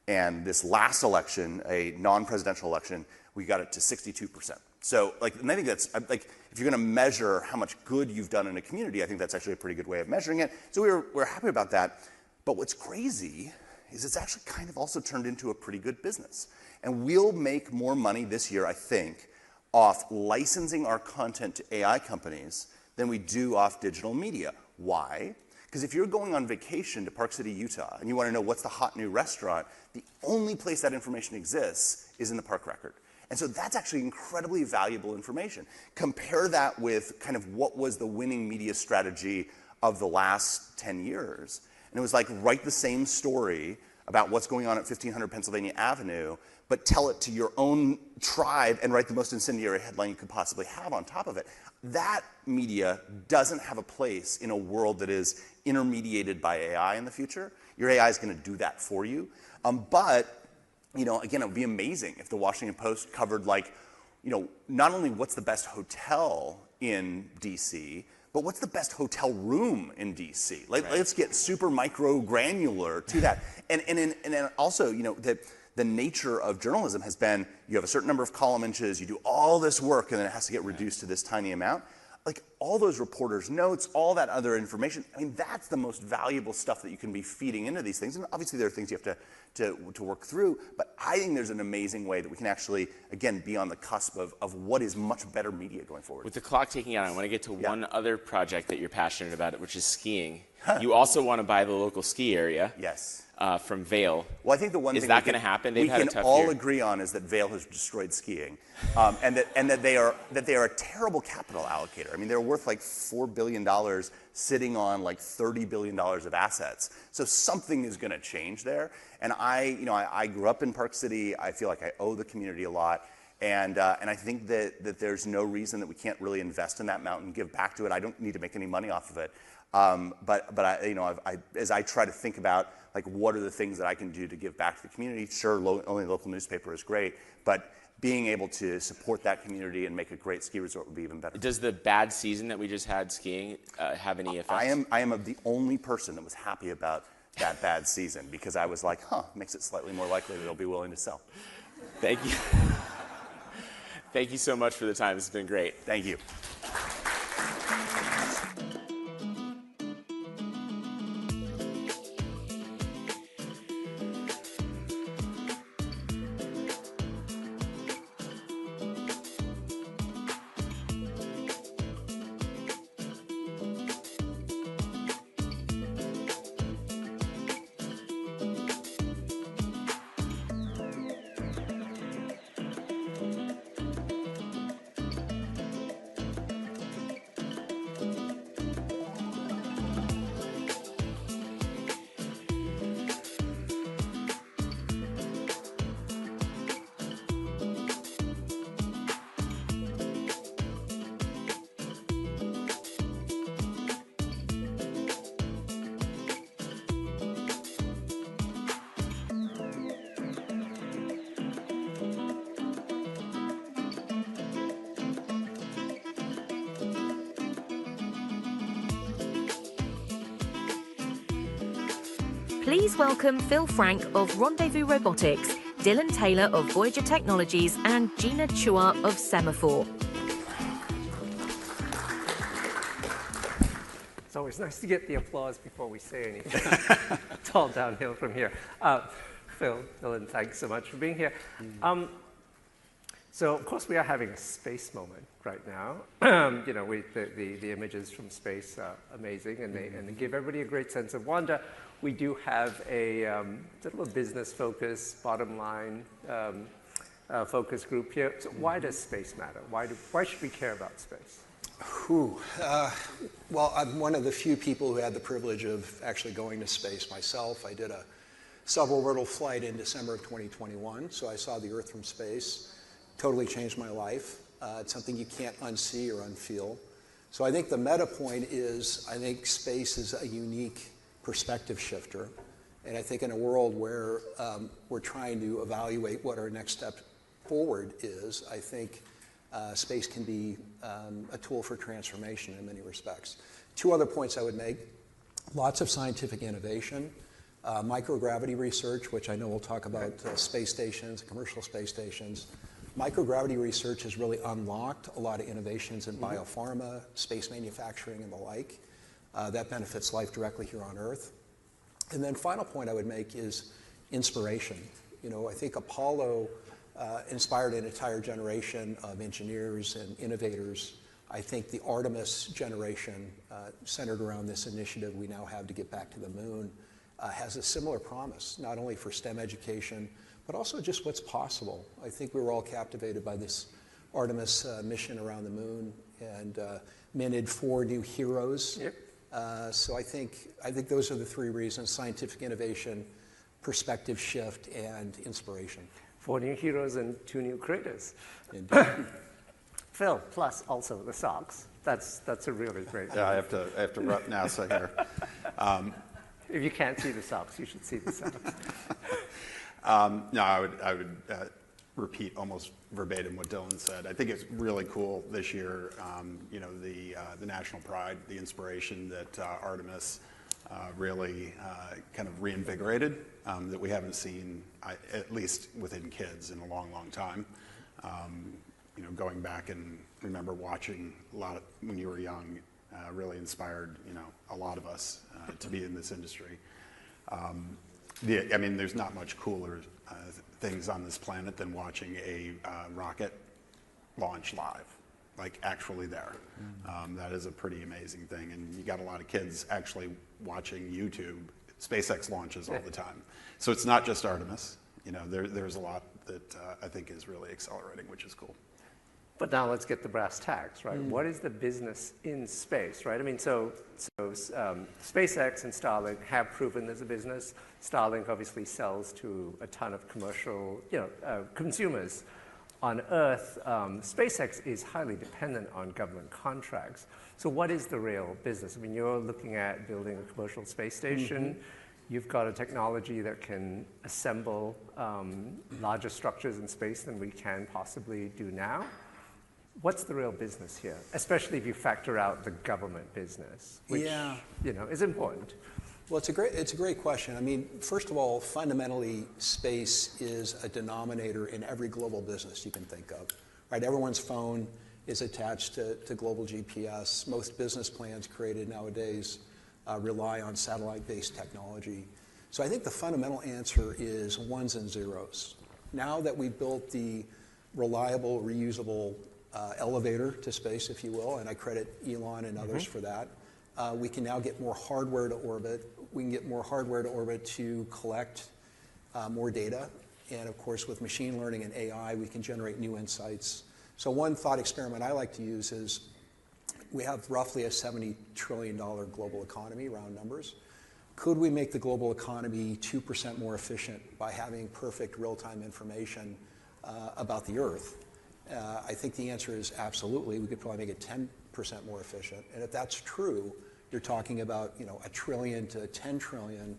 and this last election, a non-presidential election, we got it to 62%. So, and I think that's if you're going to measure how much good you've done in a community, I think that's actually a pretty good way of measuring it. So we're happy about that. But what's crazy is it's actually kind of also turned into a pretty good business, and we'll make more money this year, I think, off licensing our content to AI companies than we do off digital media. Why? Because if you're going on vacation to Park City, Utah, and you want to know what's the hot new restaurant, the only place that information exists is in the park record. And so that's actually incredibly valuable information. Compare that with kind of what was the winning media strategy of the last 10 years. And it was like, write the same story about what's going on at 1500 Pennsylvania Avenue, but tell it to your own tribe and write the most incendiary headline you could possibly have on top of it. That media doesn't have a place in a world that is intermediated by AI in the future. Your AI is going to do that for you. But again, it would be amazing if the Washington Post covered not only what's the best hotel in DC, but what's the best hotel room in DC? Let's get super micro granular to that. And then also, the nature of journalism has been you have a certain number of column inches, you do all this work, and then it has to get reduced to this tiny amount. Like all those reporters' notes, all that other information, I mean, that's the most valuable stuff that you can be feeding into these things. And obviously there are things you have to work through, but I think there's an amazing way that we can actually, again, be on the cusp of what is much better media going forward. With the clock ticking out, I want to get to one other project that you're passionate about, which is skiing. You also want to buy the local ski area. Yes. From Vail. Well, I think the one thing is that going to happen? They've we had a can tough all year. agree on is that Vail has destroyed skiing, and that they are a terrible capital allocator. I mean, they're worth like $4 billion, sitting on like $30 billion of assets. So something is going to change there. And I grew up in Park City. I feel like I owe the community a lot. And I think that there's no reason that we can't really invest in that mountain, give back to it. I don't need to make any money off of it. But as I try to think about like what are the things that I can do to give back to the community, sure, only local newspaper is great, but being able to support that community and make a great ski resort would be even better. Does the bad season that we just had skiing have any effects? I am the only person that was happy about that bad season because I was like, makes it slightly more likely that they'll be willing to sell. Thank you. Thank you so much for the time. This has been great. Thank you. Please welcome Phil Frank of Rendezvous Robotics, Dylan Taylor of Voyager Technologies, and Gina Chua of Semafor. It's always nice to get the applause before we say anything. It's all downhill from here. Phil, Dylan, thanks so much for being here. So, of course, we are having a space moment right now. The images from space are amazing, and they give everybody a great sense of wonder. We do have a little business focus, bottom line focus group here. So why does space matter? Why should we care about space? Well, I'm one of the few people who had the privilege of actually going to space myself. I did a suborbital flight in December of 2021, so I saw the Earth from space. Totally changed my life. It's something you can't unsee or unfeel. So I think the meta point is, I think space is a unique perspective shifter. And I think in a world where we're trying to evaluate what our next step forward is, I think space can be a tool for transformation in many respects. Two other points I would make. Lots of scientific innovation. Microgravity research, which I know we'll talk about space stations, commercial space stations. Microgravity research has really unlocked a lot of innovations in biopharma, space manufacturing, and the like. That benefits life directly here on Earth. And then final point I would make is inspiration. I think Apollo inspired an entire generation of engineers and innovators I think the Artemis generation, centered around this initiative we now have to get back to the moon, has a similar promise, not only for STEM education, but also just what's possible. I think we were all captivated by this Artemis mission around the moon and minted 4 new heroes. Yep. So I think those are the 3 reasons: scientific innovation, perspective shift, and inspiration. 4 new heroes and 2 new creators. Indeed. Phil, plus also the socks. That's a really great. Yeah, I have to rep NASA here. If you can't see the socks, you should see the socks. No, I would repeat almost verbatim what Dylan said. I think it's really cool this year. You know, the national pride, the inspiration that Artemis really kind of reinvigorated that we haven't seen, at least within kids, in a long, long time. You know, going back and remember watching a lot of, when you were young, really inspired, you know, a lot of us to be in this industry. I mean, there's not much cooler things on this planet than watching a rocket launch live, like actually there. That is a pretty amazing thing, and you got a lot of kids actually watching YouTube SpaceX launches all the time. So it's not just Artemis. You know, there's a lot that I think is really accelerating, which is cool. But now let's get the brass tacks, right? What is the business in space, right? I mean, so SpaceX and Starlink have proven there's a business. Starlink obviously sells to a ton of commercial, consumers. On Earth, SpaceX is highly dependent on government contracts. So what is the real business? I mean, you're looking at building a commercial space station. You've got a technology that can assemble larger structures in space than we can possibly do now. What's the real business here, especially if you factor out the government business, which is important? Well, it's a great question. I mean, first of all, fundamentally, space is a denominator in every global business you can think of. Right? Everyone's phone is attached to global GPS. Most business plans created nowadays rely on satellite-based technology. So I think the fundamental answer is ones and zeros. Now that we've built the reliable, reusable elevator to space, if you will, and I credit Elon and others for that. We can now get more hardware to orbit. We can get more hardware to orbit to collect more data. And of course, with machine learning and AI, we can generate new insights. So one thought experiment I like to use is we have roughly a $70 trillion global economy, round numbers. Could we make the global economy 2% more efficient by having perfect real-time information about the Earth? I think the answer is absolutely. We could probably make it 10% more efficient. And if that's true, you're talking about $1 trillion to 10 trillion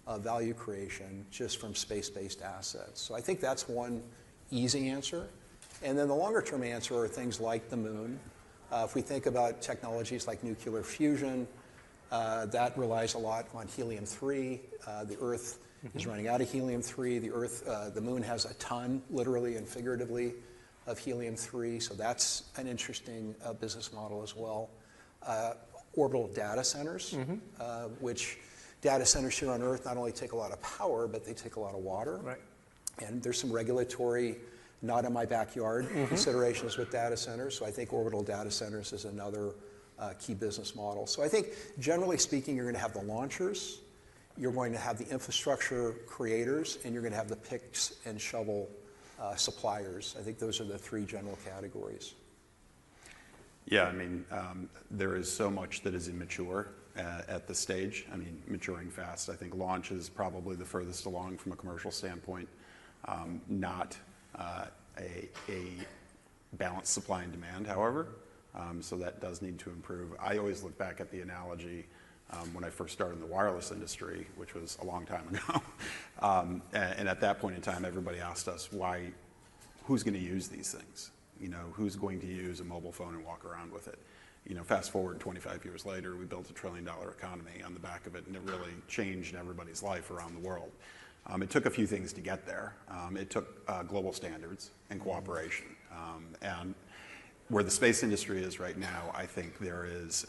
of value creation just from space-based assets. So I think that's one easy answer. And then the longer-term answer are things like the moon. If we think about technologies like nuclear fusion, that relies a lot on helium-3. The Earth is running out of helium-3. The moon has a ton, literally and figuratively, of helium-3, so that's an interesting business model as well. Orbital data centers, which data centers here on Earth not only take a lot of power, but they take a lot of water. Right. And there's some regulatory, not in my backyard considerations with data centers, so I think orbital data centers is another key business model. So I think, generally speaking, you're going to have the launchers, you're going to have the infrastructure creators, and you're going to have the picks and shovel suppliers. I think those are the 3 general categories. Yeah, I mean, there is so much that is immature at this stage. I mean, maturing fast. I think launch is probably the furthest along from a commercial standpoint. Not a balanced supply and demand, however. So that does need to improve. I always look back at the analogy when I first started in the wireless industry, which was a long time ago. And at that point in time, everybody asked us, who's going to use these things? Who's going to use a mobile phone and walk around with it? Fast forward 25 years later, we built a $1 trillion economy on the back of it, and it really changed everybody's life around the world. It took a few things to get there. It took global standards and cooperation. And where the space industry is right now, I think there's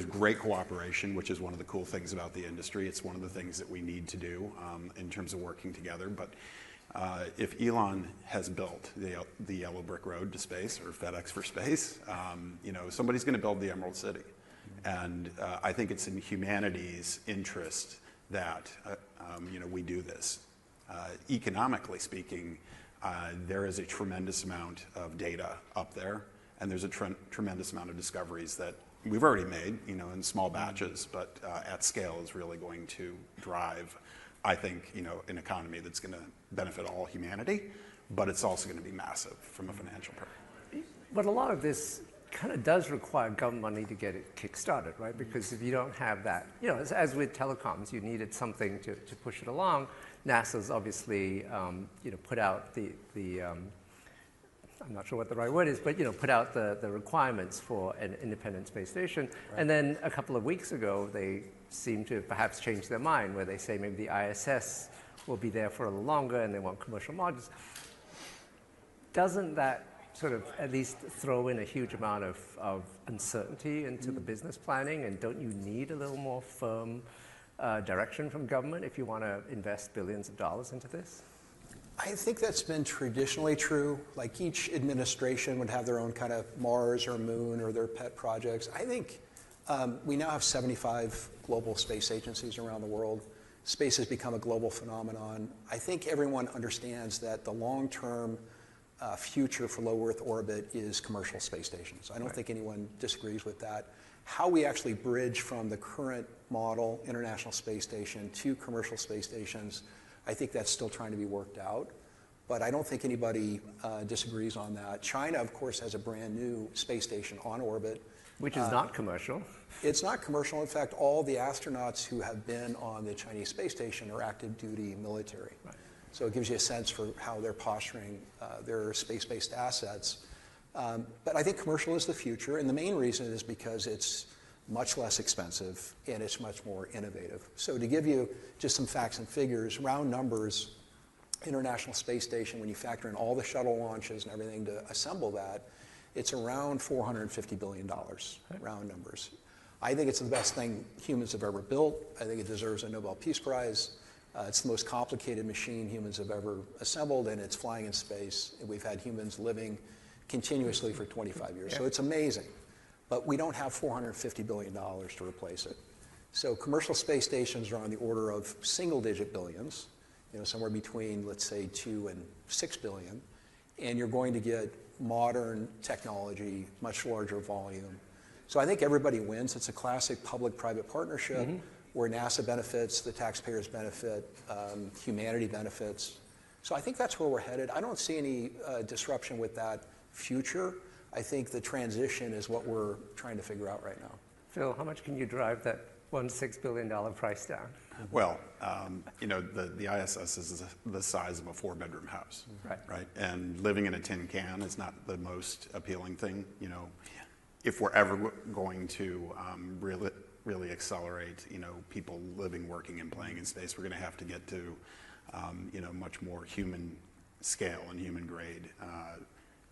great cooperation, which is one of the cool things about the industry. It's one of the things that we need to do in terms of working together. But If Elon has built the yellow brick road to space, or FedEx for space, somebody's going to build the Emerald City. And I think it's in humanity's interest that we do this. Economically speaking, there is a tremendous amount of data up there, and there's a tremendous amount of discoveries that we've already made, in small batches, but at scale is really going to drive, I think, an economy that's going to benefit all humanity, but it's also going to be massive from a financial perspective. But a lot of this kind of does require government money to get it kick-started, right? Because if you don't have that, as with telecoms, you needed something to push it along. NASA's obviously, put out the I'm not sure what the right word is, but put out the requirements for an independent space station. Right. And then a couple of weeks ago, they seem to perhaps change their mind, where they say maybe the ISS will be there for a little longer and they want commercial modules. Doesn't that sort of at least throw in a huge amount of uncertainty into the business planning? And don't you need a little more firm direction from government if you want to invest billions of dollars into this? I think that's been traditionally true. Like each administration would have their own kind of Mars or Moon or their pet projects. I think we now have 75 global space agencies around the world. Space has become a global phenomenon. I think everyone understands that the long-term future for low Earth orbit is commercial space stations. I don't think anyone disagrees with that. How we actually bridge from the current model, International Space Station, to commercial space stations, I think that's still trying to be worked out. But I don't think anybody disagrees on that. China, of course, has a brand new space station on orbit. Which is not commercial. It's not commercial. In fact, all the astronauts who have been on the Chinese space station are active duty military. Right. So it gives you a sense for how they're posturing their space-based assets. But I think commercial is the future, and the main reason is because it's much less expensive and it's much more innovative. So to give you just some facts and figures, round numbers, International Space Station, when you factor in all the shuttle launches and everything to assemble that, it's around $450 billion, round numbers. I think it's the best thing humans have ever built. I think it deserves a Nobel Peace Prize. It's the most complicated machine humans have ever assembled, and it's flying in space. And we've had humans living continuously for 25 years. So it's amazing. But we don't have $450 billion to replace it. So commercial space stations are on the order of single-digit billions, somewhere between, let's say, 2 and 6 billion. And you're going to get modern technology, much larger volume. So I think everybody wins. It's a classic public-private partnership where NASA benefits, the taxpayers benefit, humanity benefits. So I think that's where we're headed. I don't see any disruption with that future. I think the transition is what we're trying to figure out right now. Phil, how much can you drive that $1.6 billion price down? Well, the ISS is the size of a 4-bedroom house, right? And living in a tin can is not the most appealing thing. If we're ever going to really accelerate, people living, working, and playing in space, we're going to have to get to, much more human scale and human grade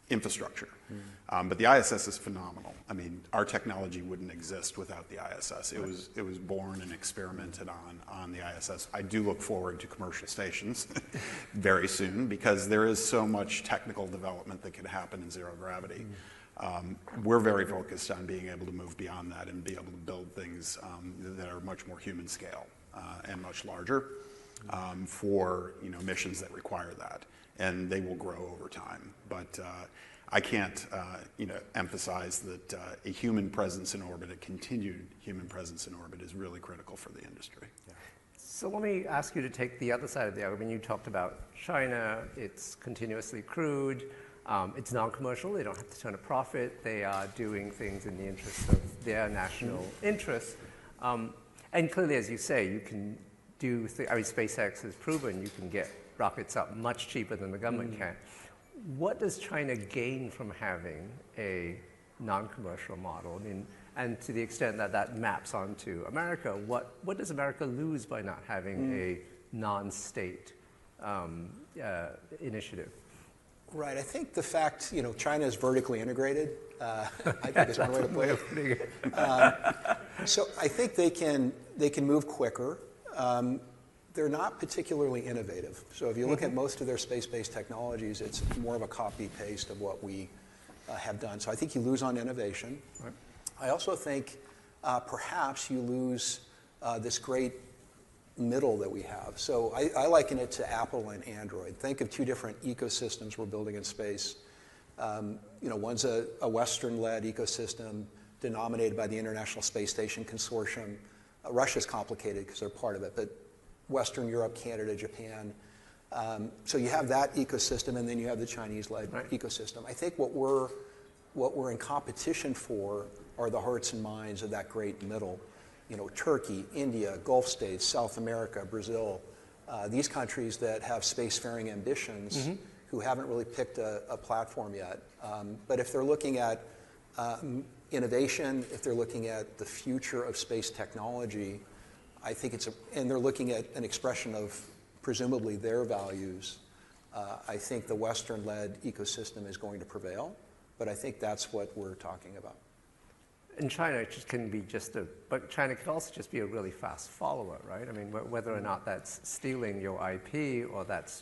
infrastructure. But the ISS is phenomenal. I mean, our technology wouldn't exist without the ISS. It was born and experimented on the ISS. I do look forward to commercial stations very soon because there is so much technical development that could happen in zero gravity. We're very focused on being able to move beyond that and be able to build things that are much more human scale and much larger for missions that require that. And they will grow over time. But I can't emphasize that a human presence in orbit, a continued human presence in orbit, is really critical for the industry. Yeah. So let me ask you to take the other side of the argument. You talked about China. It's continuously crewed. It's non-commercial. They don't have to turn a profit. They are doing things in the interest of their national interests. And clearly, as you say, you can do SpaceX has proven you can get rockets up much cheaper than the government can. What does China gain from having a non-commercial model? I mean, and to the extent that that maps onto America, what does America lose by not having a non-state initiative? Right. I think the fact, China is vertically integrated, I think is one way to put it. So I think they can move quicker. they're not particularly innovative. So if you look at most of their space-based technologies, it's more of a copy-paste of what we have done. So I think you lose on innovation. Right. I also think perhaps you lose this great middle that we have. So I liken it to Apple and Android. Think of two different ecosystems we're building in space. One's a Western-led ecosystem denominated by the International Space Station Consortium. Russia's complicated because they're part of it, but Western Europe, Canada, Japan. So you have that ecosystem, and then you have the Chinese-led ecosystem. I think what we're in competition for are the hearts and minds of that great middle. Turkey, India, Gulf states, South America, Brazil, these countries that have spacefaring ambitions who haven't really picked a platform yet. But if they're looking at innovation, if they're looking at the future of space technology, I think and they're looking at an expression of presumably their values, I think the Western-led ecosystem is going to prevail, but I think that's what we're talking about. And China can be but China could also just be a really fast follower, right? I mean, whether or not that's stealing your IP or that's,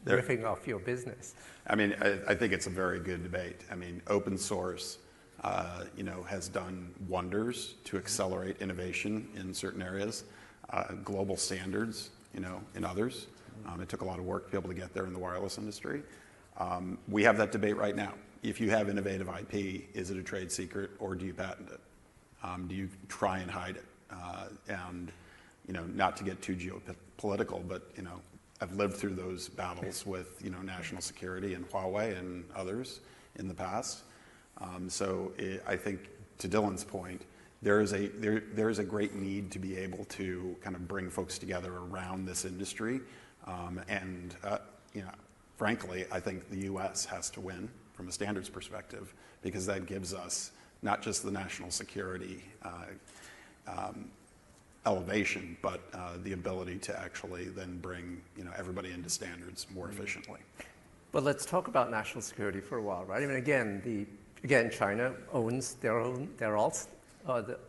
ripping off your business. I mean, I think it's a very good debate. I mean, open source, has done wonders to accelerate innovation in certain areas, global standards, in others. It took a lot of work to be able to get there in the wireless industry. We have that debate right now. If you have innovative IP, is it a trade secret or do you patent it? Do you try and hide it? And not to get too geopolitical, but I've lived through those battles with national security and Huawei and others in the past. I think to Dylan's point, there is a great need to be able to kind of bring folks together around this industry, and frankly, I think the U.S. has to win from a standards perspective, because that gives us not just the national security elevation, but the ability to actually then bring everybody into standards more efficiently. Well, let's talk about national security for a while, right? I mean, again, China owns their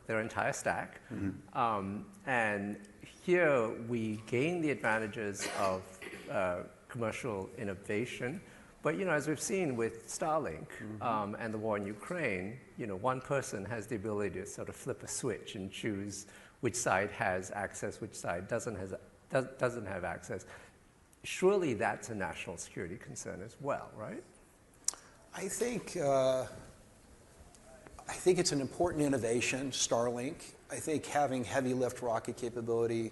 entire stack, and here we gain the advantages of commercial innovation. But as we've seen with Starlink and the war in Ukraine, one person has the ability to sort of flip a switch and choose which side has access, which side doesn't have access. Surely that's a national security concern as well, right? I think it's an important innovation, Starlink. I think having heavy lift rocket capability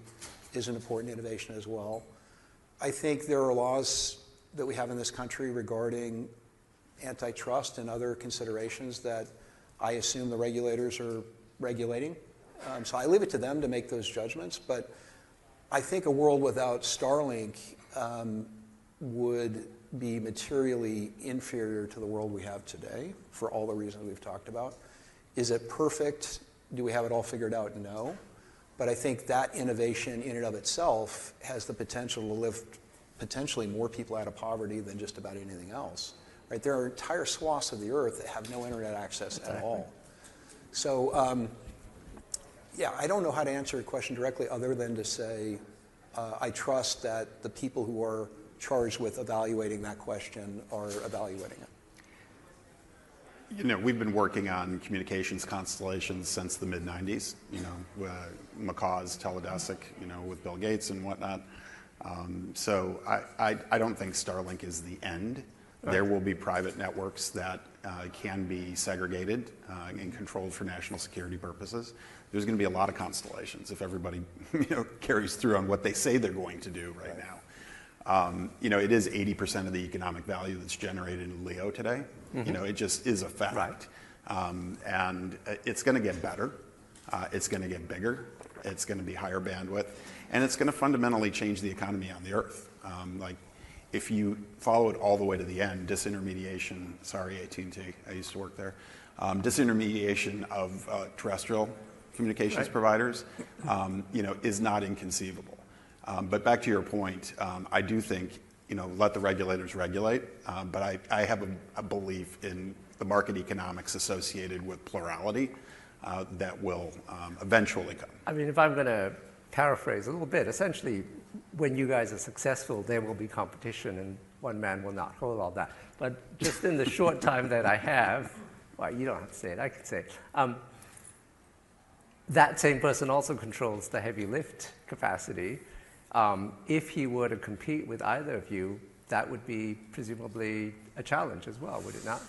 is an important innovation as well. I think there are laws that we have in this country regarding antitrust and other considerations that I assume the regulators are regulating. So I leave it to them to make those judgments. But I think a world without Starlink would be materially inferior to the world we have today for all the reasons we've talked about. Is it perfect? Do we have it all figured out? No. But I think that innovation in and of itself has the potential to lift potentially more people out of poverty than just about anything else. Right? There are entire swaths of the earth that have no internet access at all. So, I don't know how to answer your question directly other than to say I trust that the people who are charged with evaluating that question are evaluating it. We've been working on communications constellations since the mid-90s, Macaw's Teledesic, with Bill Gates and whatnot. So I don't think Starlink is the end. Right. There will be private networks that can be segregated and controlled for national security purposes. There's going to be a lot of constellations if everybody carries through on what they say they're going to do right now. It is 80% of the economic value that's generated in LEO today. It just is a fact. Right. And it's going to get better. It's going to get bigger. It's going to be higher bandwidth. And it's going to fundamentally change the economy on the Earth. If you follow it all the way to the end, disintermediation, sorry, AT&T, I used to work there, disintermediation of terrestrial communications providers, is not inconceivable. But back to your point, I do think, let the regulators regulate, but I have a belief in the market economics associated with plurality that will eventually come. I mean, if I'm going to paraphrase a little bit. Essentially, when you guys are successful, there will be competition, and one man will not hold all that. But just in the short time that I have, well, you don't have to say it, I can say it. That same person also controls the heavy lift capacity. If he were to compete with either of you, that would be presumably a challenge as well, would it not?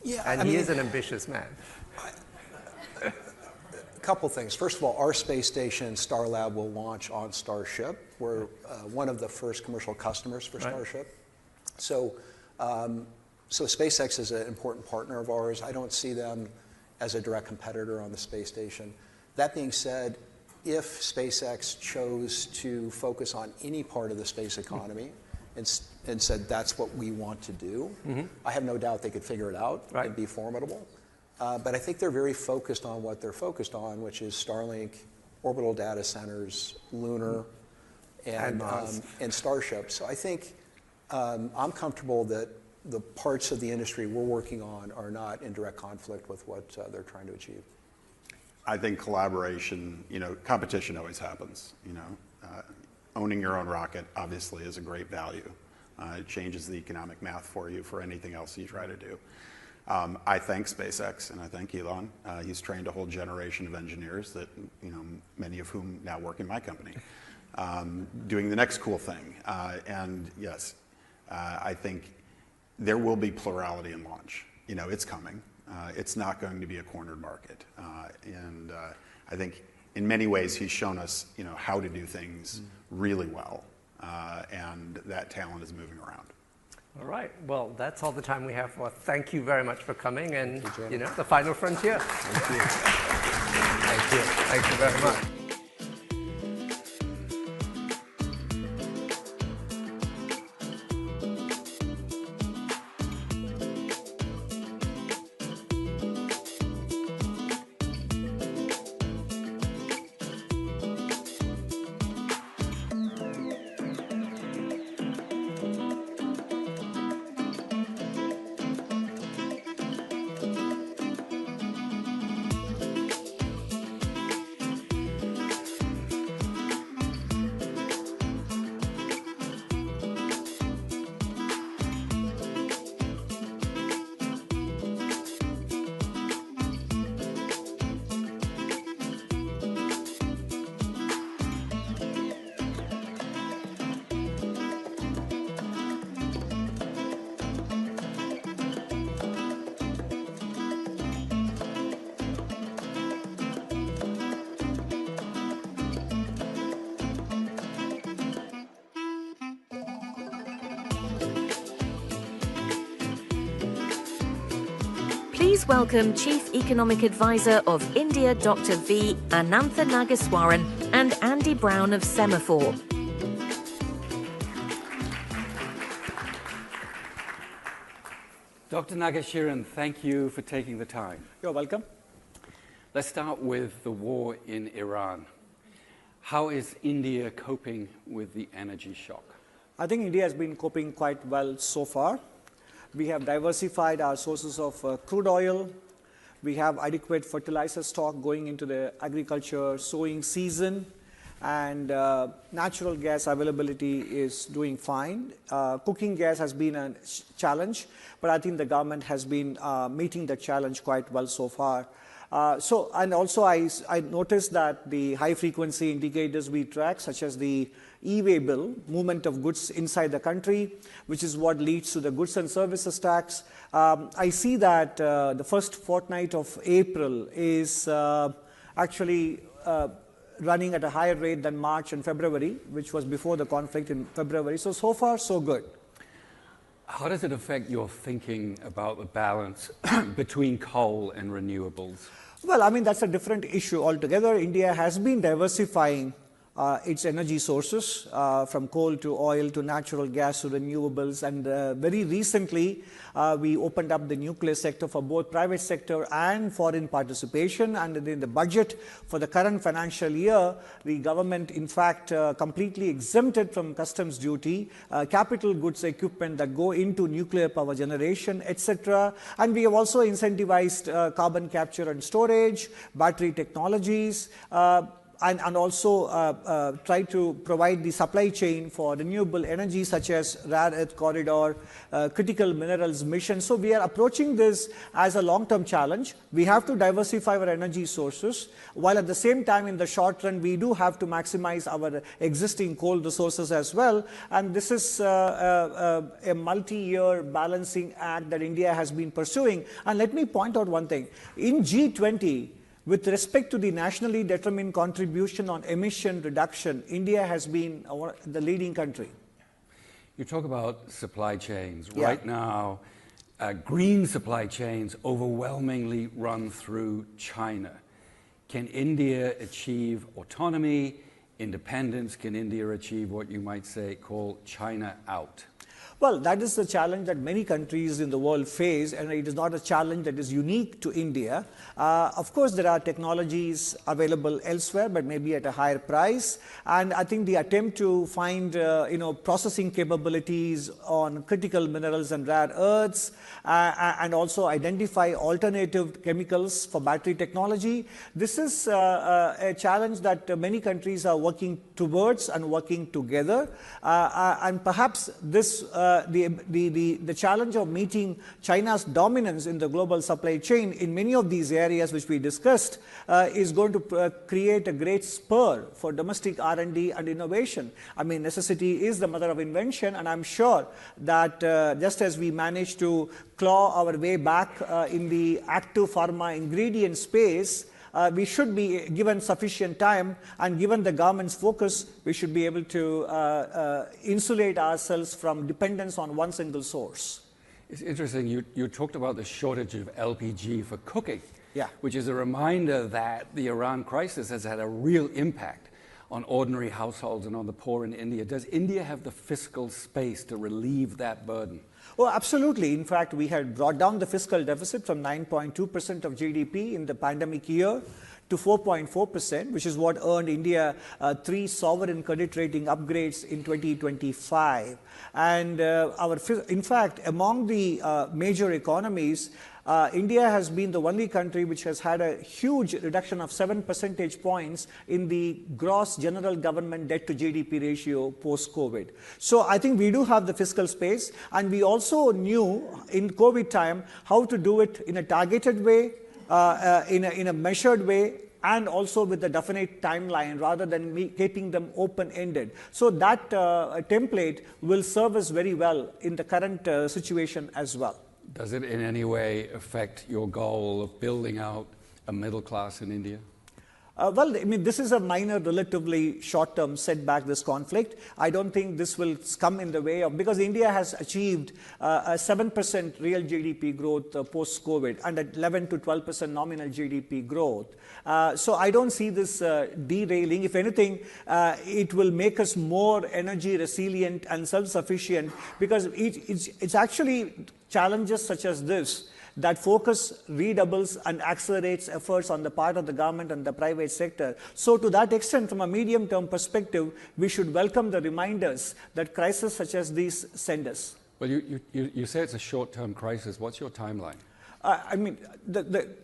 Yeah, and he is an ambitious man. A couple things. First of all, our space station, Starlab, will launch on Starship. We're one of the first commercial customers for Starship. So, so SpaceX is an important partner of ours. I don't see them as a direct competitor on the space station. That being said, if SpaceX chose to focus on any part of the space economy and said that's what we want to do, I have no doubt they could figure it out and be formidable. But I think they're very focused on what they're focused on, which is Starlink, orbital data centers, lunar, and Starship. So I think I'm comfortable that the parts of the industry we're working on are not in direct conflict with what they're trying to achieve. I think collaboration, competition always happens, owning your own rocket obviously is a great value. It changes the economic math for you for anything else you try to do. I thank SpaceX and I thank Elon. He's trained a whole generation of engineers that, many of whom now work in my company, doing the next cool thing. And yes, I think there will be plurality in launch. It's coming. It's not going to be a cornered market. And I think in many ways he's shown us, how to do things really well. And that talent is moving around. All right. Well, that's all the time we have. Well, thank you very much for coming and, the final frontier. Thank you. Thank you. Thank you very much. Please welcome Chief Economic Advisor of India, Dr. V. Anantha Nageswaran, and Andy Brown of Semafor. Dr. Nageswaran, thank you for taking the time. You're welcome. Let's start with the war in Iran. How is India coping with the energy shock? I think India has been coping quite well so far. We have diversified our sources of crude oil. We have adequate fertilizer stock going into the agriculture sowing season, and natural gas availability is doing fine. Cooking gas has been a challenge, but I think the government has been meeting the challenge quite well so far. And also I noticed that the high frequency indicators we track, such as the e-way bill, movement of goods inside the country, which is what leads to the goods and services tax. I see that the first fortnight of April is actually running at a higher rate than March and February, which was before the conflict in February. So far, so good. How does it affect your thinking about the balance between coal and renewables? Well, I mean, that's a different issue altogether. India has been diversifying its energy sources from coal to oil to natural gas to renewables, and very recently we opened up the nuclear sector for both private sector and foreign participation. And in the budget for the current financial year, the government in fact completely exempted from customs duty capital goods equipment that go into nuclear power generation, etc. And we have also incentivized carbon capture and storage, battery technologies. and also try to provide the supply chain for renewable energy such as rare earth corridor, critical minerals mission. So we are approaching this as a long-term challenge. We have to diversify our energy sources, while at the same time in the short run we do have to maximize our existing coal resources as well. And this is a multi-year balancing act that India has been pursuing. And let me point out one thing. In G20, with respect to the nationally determined contribution on emission reduction, India has been the leading country. You talk about supply chains. Yeah. Right now, green supply chains overwhelmingly run through China. Can India achieve autonomy, independence? Can India achieve what you might say call China out? Well, that is the challenge that many countries in the world face, and it is not a challenge that is unique to India. Of course, there are technologies available elsewhere, but maybe at a higher price. And I think the attempt to find processing capabilities on critical minerals and rare earths, and also identify alternative chemicals for battery technology, this is a challenge that many countries are working towards and working together. And perhaps this the challenge of meeting China's dominance in the global supply chain in many of these areas which we discussed is going to create a great spur for domestic R&D and innovation. I mean, necessity is the mother of invention, and I'm sure that just as we managed to claw our way back in the active pharma ingredient space, we should be given sufficient time, and given the government's focus, we should be able to insulate ourselves from dependence on one single source. It's interesting, you talked about the shortage of LPG for cooking, yeah, which is a reminder that the Iran crisis has had a real impact on ordinary households and on the poor in India. Does India have the fiscal space to relieve that burden? Oh, absolutely. In fact, we had brought down the fiscal deficit from 9.2% of GDP in the pandemic year to 4.4%, which is what earned India 3 sovereign credit rating upgrades in 2025. And in fact, among the major economies, India has been the only country which has had a huge reduction of 7 percentage points in the gross general government debt to GDP ratio post-COVID. So I think we do have the fiscal space, and we also knew in COVID time how to do it in a targeted way, in a measured way, and also with a definite timeline rather than keeping them open-ended. So that template will serve us very well in the current situation as well. Does it in any way affect your goal of building out a middle class in India? Well, I mean, this is a minor, relatively short-term setback, this conflict. I don't think this will come in the way of, because India has achieved a 7% real GDP growth post-COVID and 11 to 12% nominal GDP growth. So I don't see this derailing. If anything, it will make us more energy resilient and self-sufficient, because it's actually challenges such as this that focus redoubles and accelerates efforts on the part of the government and the private sector. So to that extent, from a medium-term perspective, we should welcome the reminders that crises such as these send us. Well, you say it's a short-term crisis. What's your timeline? I mean,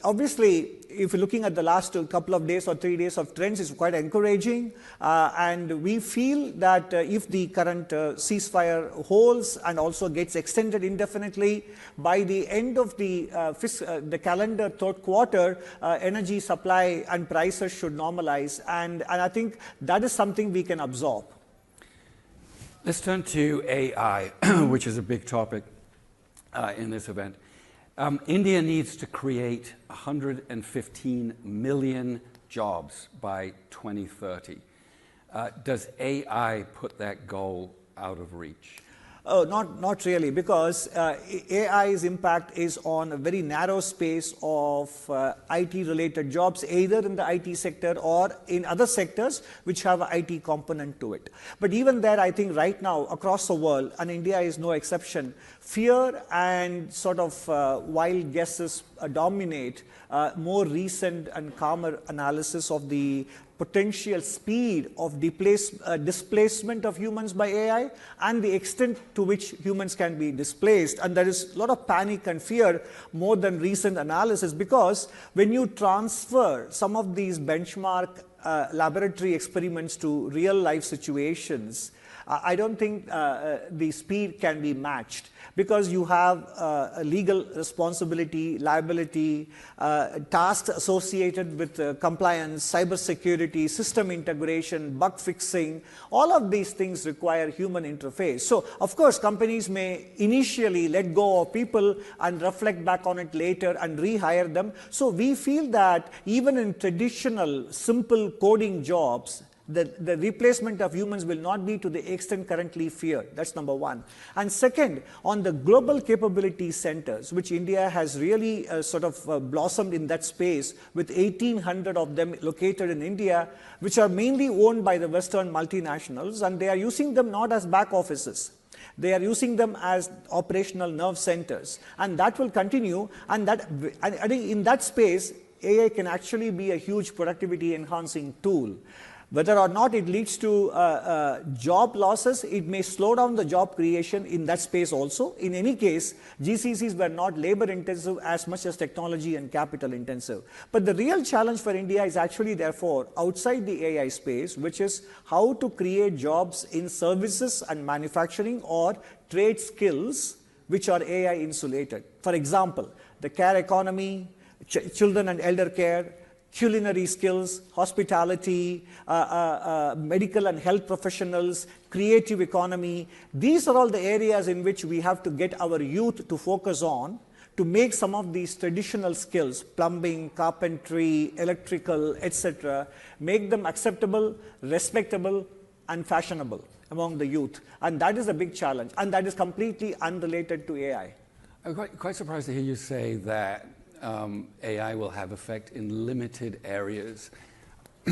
obviously, if you're looking at the last couple of days or 3 days of trends, it's quite encouraging. And we feel that if the current ceasefire holds and also gets extended indefinitely, by the end of the calendar third quarter, energy supply and prices should normalize. And I think that is something we can absorb. Let's turn to AI, which is a big topic in this event. India needs to create 115 million jobs by 2030. Does AI put that goal out of reach? Oh, not really, because AI's impact is on a very narrow space of IT-related jobs, either in the IT sector or in other sectors which have an IT component to it. But even there, I think right now, across the world, and India is no exception, fear and sort of wild guesses dominate more recent and calmer analysis of the potential speed of displacement of humans by AI and the extent to which humans can be displaced. And there is a lot of panic and fear more than recent analysis, because when you transfer some of these benchmark laboratory experiments to real life situations, I don't think the speed can be matched, because you have a legal responsibility, liability, tasks associated with compliance, cybersecurity, system integration, bug fixing. All of these things require human interface. So, of course, companies may initially let go of people and reflect back on it later and rehire them. So, we feel that even in traditional, simple coding jobs, the replacement of humans will not be to the extent currently feared. That's number one. And second, on the global capability centers, which India has really blossomed in that space, with 1,800 of them located in India, which are mainly owned by the Western multinationals, and they are using them not as back offices. They are using them as operational nerve centers, and that will continue. And I think in that space, AI can actually be a huge productivity enhancing tool. Whether or not it leads to job losses, it may slow down the job creation in that space also. In any case, GCCs were not labor intensive as much as technology and capital intensive. But the real challenge for India is actually therefore outside the AI space, which is how to create jobs in services and manufacturing or trade skills which are AI insulated. For example, the care economy, children and elder care, culinary skills, hospitality, medical and health professionals, creative economy. These are all the areas in which we have to get our youth to focus on to make some of these traditional skills, plumbing, carpentry, electrical, etc., make them acceptable, respectable, and fashionable among the youth. And that is a big challenge, and that is completely unrelated to AI. I'm quite surprised to hear you say that AI will have effect in limited areas.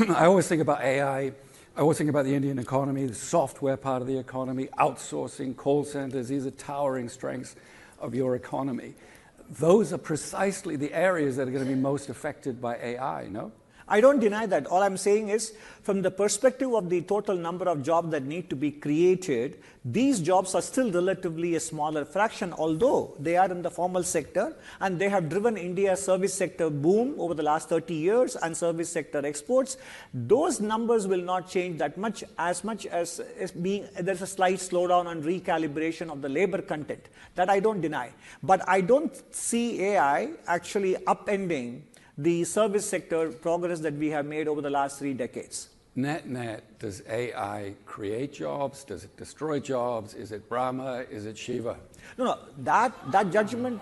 I always think about AI, I always think about the Indian economy, the software part of the economy, outsourcing, call centers. These are towering strengths of your economy. Those are precisely the areas that are going to be most affected by AI, no? I don't deny that. All I'm saying is, from the perspective of the total number of jobs that need to be created, these jobs are still relatively a smaller fraction, although they are in the formal sector, and they have driven India's service sector boom over the last 30 years and service sector exports. Those numbers will not change that much as being there's a slight slowdown and recalibration of the labor content. That I don't deny. But I don't see AI actually upending the service sector progress that we have made over the last 3 decades. Net, does AI create jobs? Does it destroy jobs? Is it Brahma? Is it Shiva? No, that judgment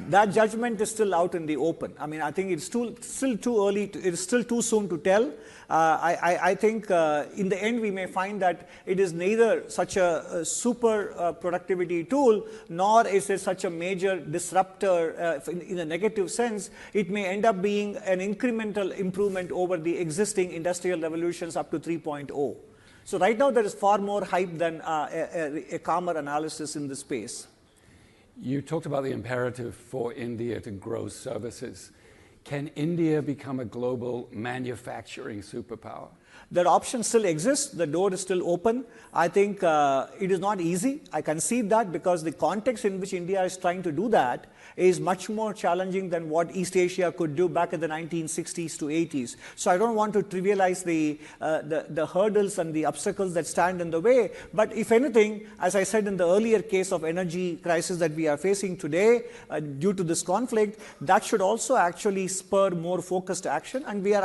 that judgment is still out in the open. I mean, I think it's still too early. It's still too soon to tell. I think in the end we may find that it is neither such a super productivity tool, nor is it such a major disruptor in a negative sense. It may end up being an incremental improvement over the existing industrial revolutions up to 3.0. So right now there is far more hype than a calmer analysis in this space. You talked about the imperative for India to grow services. Can India become a global manufacturing superpower? That option still exists. The door is still open. I think it is not easy. I concede that, because the context in which India is trying to do that is much more challenging than what East Asia could do back in the 1960s to 80s. So I don't want to trivialize the hurdles and the obstacles that stand in the way. But if anything, as I said in the earlier case of energy crisis that we are facing today due to this conflict, that should also actually spur more focused action. And we are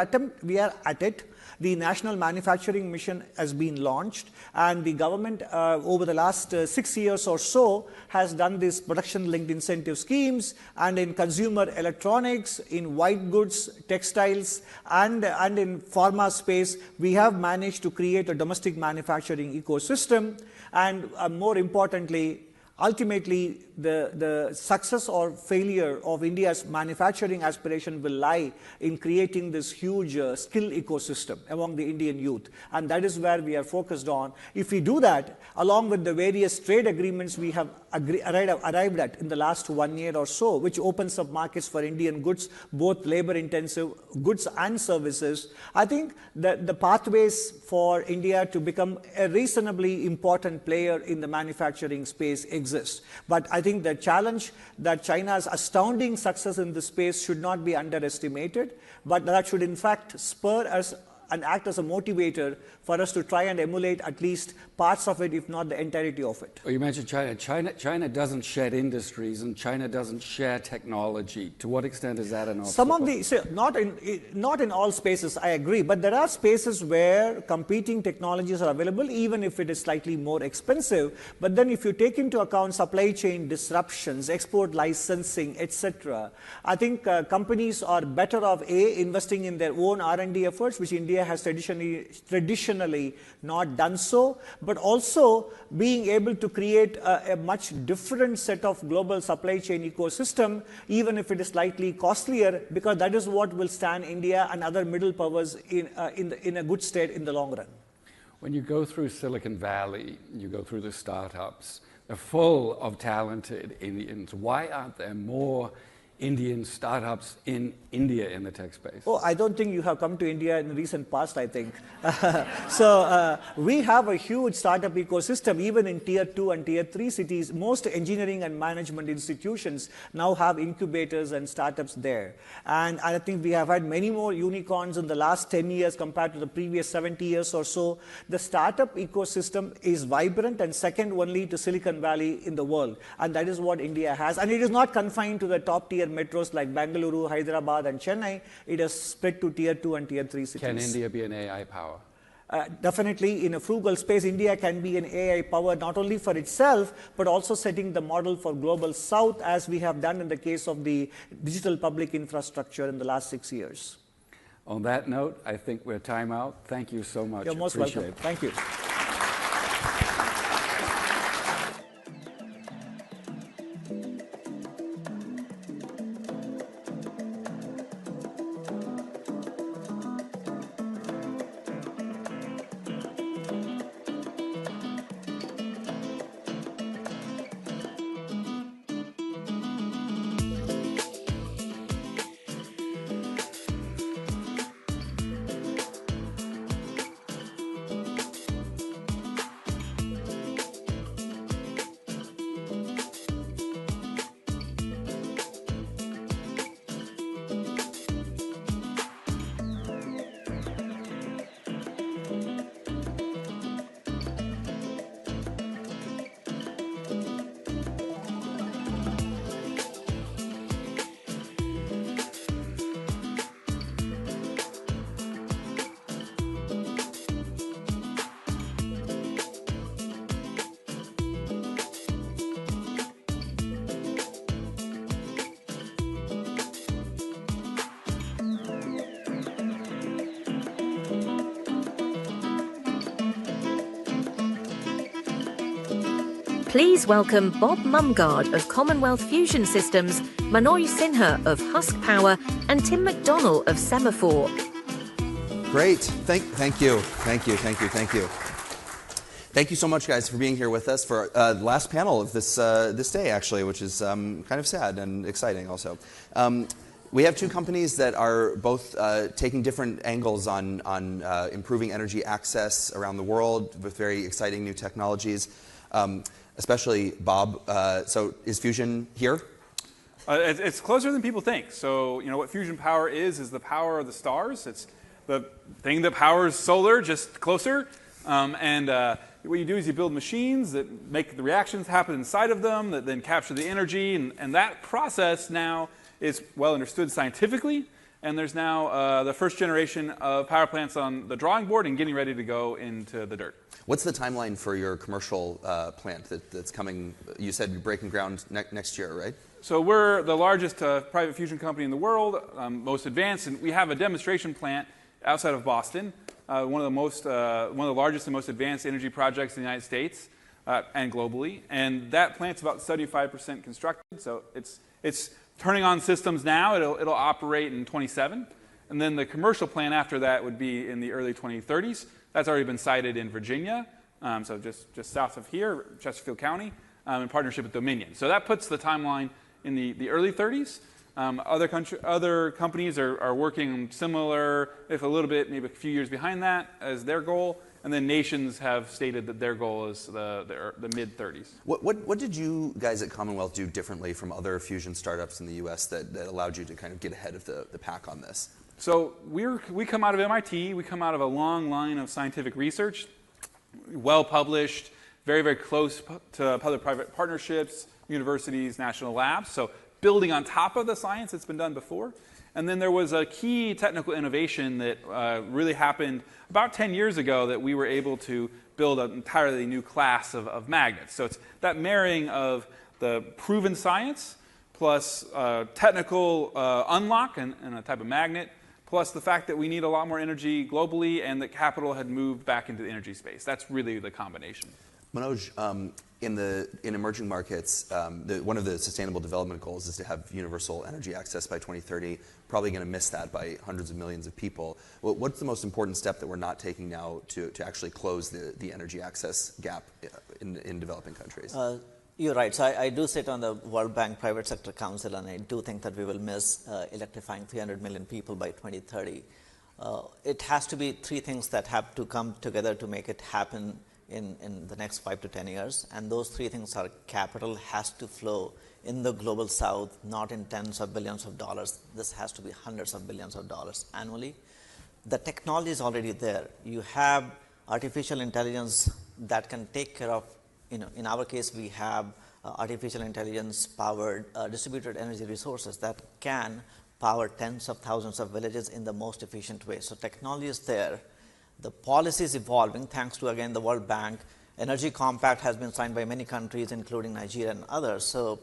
at it. The National Manufacturing Mission has been launched, and the government over the last 6 years or so has done these production-linked incentive schemes, and in consumer electronics, in white goods, textiles, and in pharma space, we have managed to create a domestic manufacturing ecosystem. And more importantly, ultimately the success or failure of India's manufacturing aspiration will lie in creating this huge skill ecosystem among the Indian youth. And that is where we are focused on. If we do that, along with the various trade agreements we have arrived at in the last 1 year or so, which opens up markets for Indian goods, both labor-intensive goods and services, I think that the pathways for India to become a reasonably important player in the manufacturing space exist. But I think the challenge that China's astounding success in this space should not be underestimated, but that should in fact spur us and act as a motivator for us to try and emulate at least parts of it, if not the entirety of it. Well, you mentioned China. China doesn't shed industries, and China doesn't share technology. To what extent is that an obstacle? Some of the, not in all spaces, I agree, but there are spaces where competing technologies are available, even if it is slightly more expensive. But then if you take into account supply chain disruptions, export licensing, etc., I think companies are better off, A, investing in their own R&D efforts, which India has traditionally not done so, but also being able to create a much different set of global supply chain ecosystem, even if it is slightly costlier, because that is what will stand India and other middle powers in a good state in the long run. When you go through Silicon Valley, you go through the startups, they're full of talented Indians. Why aren't there more Indian startups in India in the tech space? Oh, I don't think you have come to India in the recent past, I think. So we have a huge startup ecosystem, even in tier 2 and tier 3 cities. Most engineering and management institutions now have incubators and startups there. And I think we have had many more unicorns in the last 10 years compared to the previous 70 years or so. The startup ecosystem is vibrant and second only to Silicon Valley in the world. And that is what India has. And it is not confined to the top tier metros like Bangalore, Hyderabad, and Chennai. It has spread to tier 2 and tier 3 cities. Can India be an AI power? Definitely, in a frugal space, India can be an AI power not only for itself, but also setting the model for global south, as we have done in the case of the digital public infrastructure in the last 6 years. On that note, I think we're time out. Thank you so much. You're most welcome. Thank you. Please welcome Bob Mumgard of Commonwealth Fusion Systems, Manoj Sinha of Husk Power, and Tim McDonnell of Semafor. Great. Thank you. Thank you so much, guys, for being here with us for the last panel of this day, actually, which is kind of sad and exciting also. We have two companies that are both taking different angles on improving energy access around the world with very exciting new technologies. Especially Bob. So is fusion here? It's closer than people think. So you know what fusion power is the power of the stars. It's the thing that powers solar, just closer. What you do is you build machines that make the reactions happen inside of them, that then capture the energy, and that process now is well understood scientifically. And there's now the first generation of power plants on the drawing board and getting ready to go into the dirt. What's the timeline for your commercial plant that's coming? You said you're breaking ground next year, right? So we're the largest private fusion company in the world, most advanced, and we have a demonstration plant outside of Boston, one of the largest and most advanced energy projects in the United States. and globally. And that plant's about 75% constructed, so it's turning on systems now. It'll operate in 27. And then the commercial plant after that would be in the early 2030s. That's already been sited in Virginia, so just south of here, Chesterfield County, in partnership with Dominion. So that puts the timeline in the early 30s. Other companies are working similar, if a little bit, maybe a few years behind that as their goal. And then nations have stated that their goal is the mid-30s. What did you guys at Commonwealth do differently from other fusion startups in the US that allowed you to kind of get ahead of the pack on this? So we come out of MIT. We come out of a long line of scientific research, well published, very, very close to public-private partnerships, universities, national labs. So building on top of the science that's been done before. And then there was a key technical innovation that really happened about 10 years ago that we were able to build an entirely new class of magnets. So it's that marrying of the proven science plus technical unlock and a type of magnet, plus the fact that we need a lot more energy globally and that capital had moved back into the energy space. That's really the combination. Manoj, in emerging markets, one of the Sustainable Development Goals is to have universal energy access by 2030. Probably going to miss that by hundreds of millions of people. What's the most important step that we're not taking now to actually close the energy access gap in developing countries? You're right. So I do sit on the World Bank Private Sector Council, and I do think that we will miss electrifying 300 million people by 2030. It has to be three things that have to come together to make it happen in the next 5 to 10 years. And those three things are: capital has to flow in the global south, not in tens of billions of dollars. This has to be hundreds of billions of dollars annually. The technology is already there. You have artificial intelligence that can take care of, in our case, we have artificial intelligence powered distributed energy resources that can power tens of thousands of villages in the most efficient way. So technology is there. The policy is evolving thanks to, again, the World Bank. Energy Compact has been signed by many countries, including Nigeria and others. So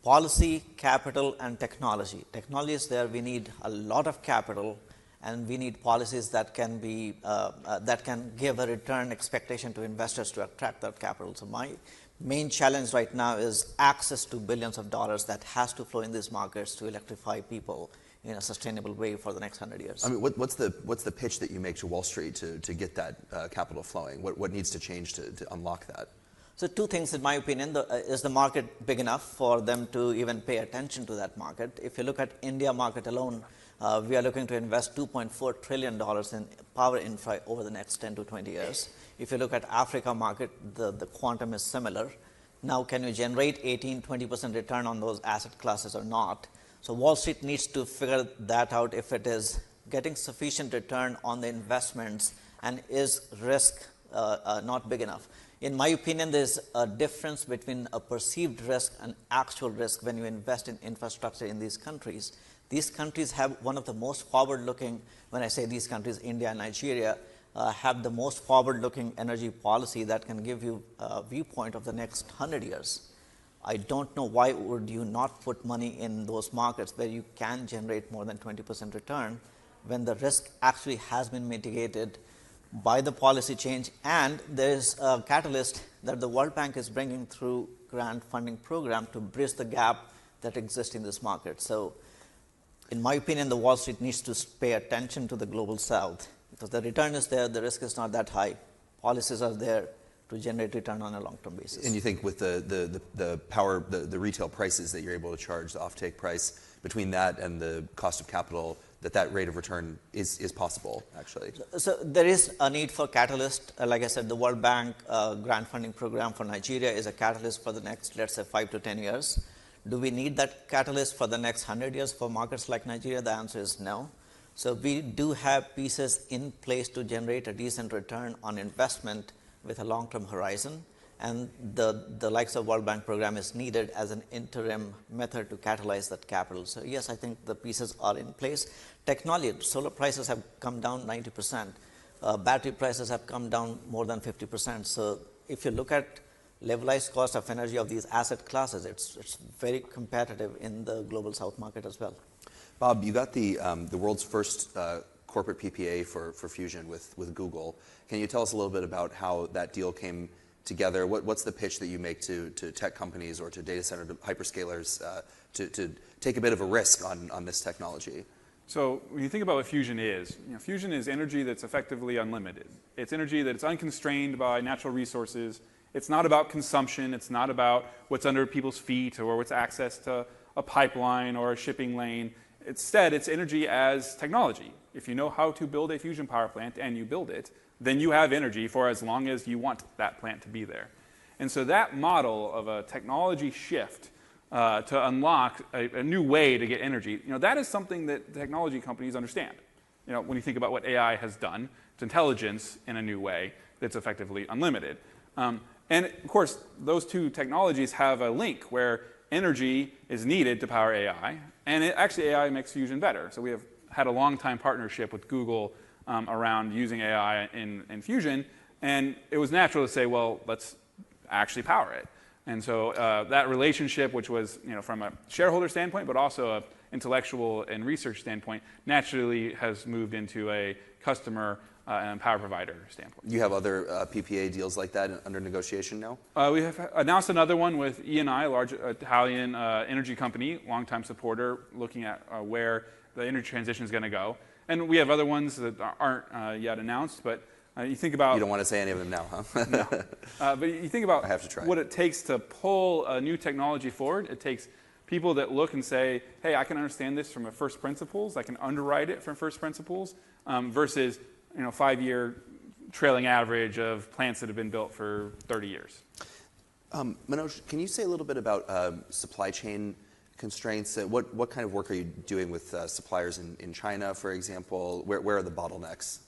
policy, capital, and technology. Technology is there. We need a lot of capital, and we need policies that can be that can give a return expectation to investors to attract that capital. So my main challenge right now is access to billions of dollars that has to flow in these markets to electrify people in a sustainable way for the next 100 years. I mean, what's the pitch that you make to Wall Street to get that capital flowing? What needs to change to unlock that? So two things, in my opinion. Is the market big enough for them to even pay attention to that market? If you look at India market alone, we are looking to invest $2.4 trillion in power infra over the next 10 to 20 years. If you look at Africa market, the quantum is similar. Now, can you generate 18-20% return on those asset classes or not? So Wall Street needs to figure that out, if it is getting sufficient return on the investments and is risk not big enough. In my opinion, there's a difference between a perceived risk and actual risk when you invest in infrastructure in these countries. These countries have one of the most forward-looking, when I say these countries, India and Nigeria, have the most forward-looking energy policy that can give you a viewpoint of the next 100 years. I don't know why would you not put money in those markets where you can generate more than 20% return when the risk actually has been mitigated by the policy change, and there is a catalyst that the World Bank is bringing through grant funding program to bridge the gap that exists in this market. So in my opinion, the Wall Street needs to pay attention to the global south because the return is there, the risk is not that high. Policies are there to generate return on a long-term basis. And you think with the power, the retail prices that you're able to charge, the offtake price, between that and the cost of capital, that rate of return is possible, actually? So there is a need for catalyst. Like I said, the World Bank grant funding program for Nigeria is a catalyst for the next, let's say, 5 to 10 years. Do we need that catalyst for the next 100 years for markets like Nigeria? The answer is no. So we do have pieces in place to generate a decent return on investment with a long-term horizon, and the likes of World Bank program is needed as an interim method to catalyze that capital. So yes, I think the pieces are in place. Technology, solar prices have come down 90%. Battery prices have come down more than 50%. So if you look at levelized cost of energy of these asset classes, it's very competitive in the global south market as well. Bob, you got the world's first corporate PPA for fusion with Google. Can you tell us a little bit about how that deal came together? What's the pitch that you make to tech companies or to data center hyperscalers to take a bit of a risk on this technology? So when you think about what fusion is, fusion is energy that's effectively unlimited. It's energy that's unconstrained by natural resources. It's not about consumption. It's not about what's under people's feet or what's access to a pipeline or a shipping lane. Instead, it's energy as technology. If you know how to build a fusion power plant and you build it, then you have energy for as long as you want that plant to be there. And so that model of a technology shift to unlock a new way to get energy, that is something that technology companies understand. When you think about what AI has done, it's intelligence in a new way that's effectively unlimited. And of course, those two technologies have a link where energy is needed to power AI, and actually AI makes fusion better. So we have had a long-time partnership with Google around using AI in fusion, and it was natural to say, well, let's actually power it. And so that relationship, which was from a shareholder standpoint, but also an intellectual and research standpoint, naturally has moved into a customer and power provider standpoint. You have other PPA deals like that under negotiation now? We have announced another one with Eni, a large Italian energy company, longtime supporter, looking at where the energy transition is going to go. And we have other ones that aren't yet announced, but you think about... You don't want to say any of them now, huh? No. But you think about I have to try. what it takes to pull a new technology forward. It takes people that look and say, hey, I can understand this from a first principles. I can underwrite it from first principles versus 5-year trailing average of plants that have been built for 30 years. Manoj, can you say a little bit about supply chain constraints? What kind of work are you doing with suppliers in China, for example? Where are the bottlenecks?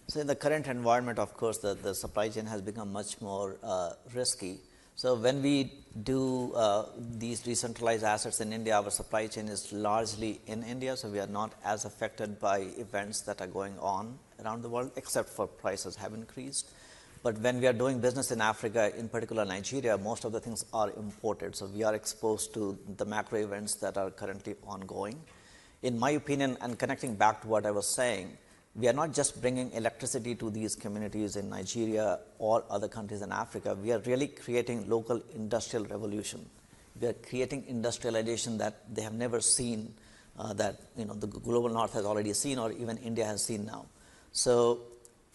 So in the current environment, of course, the supply chain has become much more risky. So when we do these decentralized assets in India, our supply chain is largely in India, so we are not as affected by events that are going on around the world, except for prices have increased. But when we are doing business in Africa, in particular Nigeria, most of the things are imported. So we are exposed to the macro events that are currently ongoing. In my opinion, and connecting back to what I was saying, we are not just bringing electricity to these communities in Nigeria or other countries in Africa. We are really creating local industrial revolution. We are creating industrialization that they have never seen, that the global north has already seen, or even India has seen now. So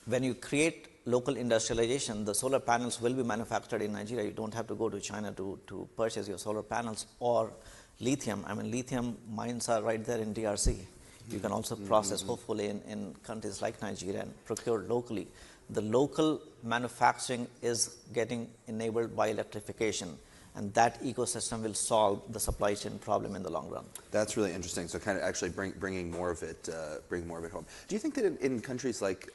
when you create local industrialization, the solar panels will be manufactured in Nigeria. You don't have to go to China to purchase your solar panels, or lithium. I mean, lithium mines are right there in DRC. You can also process, hopefully, in countries like Nigeria and procure locally. The local manufacturing is getting enabled by electrification, and that ecosystem will solve the supply chain problem in the long run. That's really interesting. So kind of actually bringing more of it home. Do you think that in countries like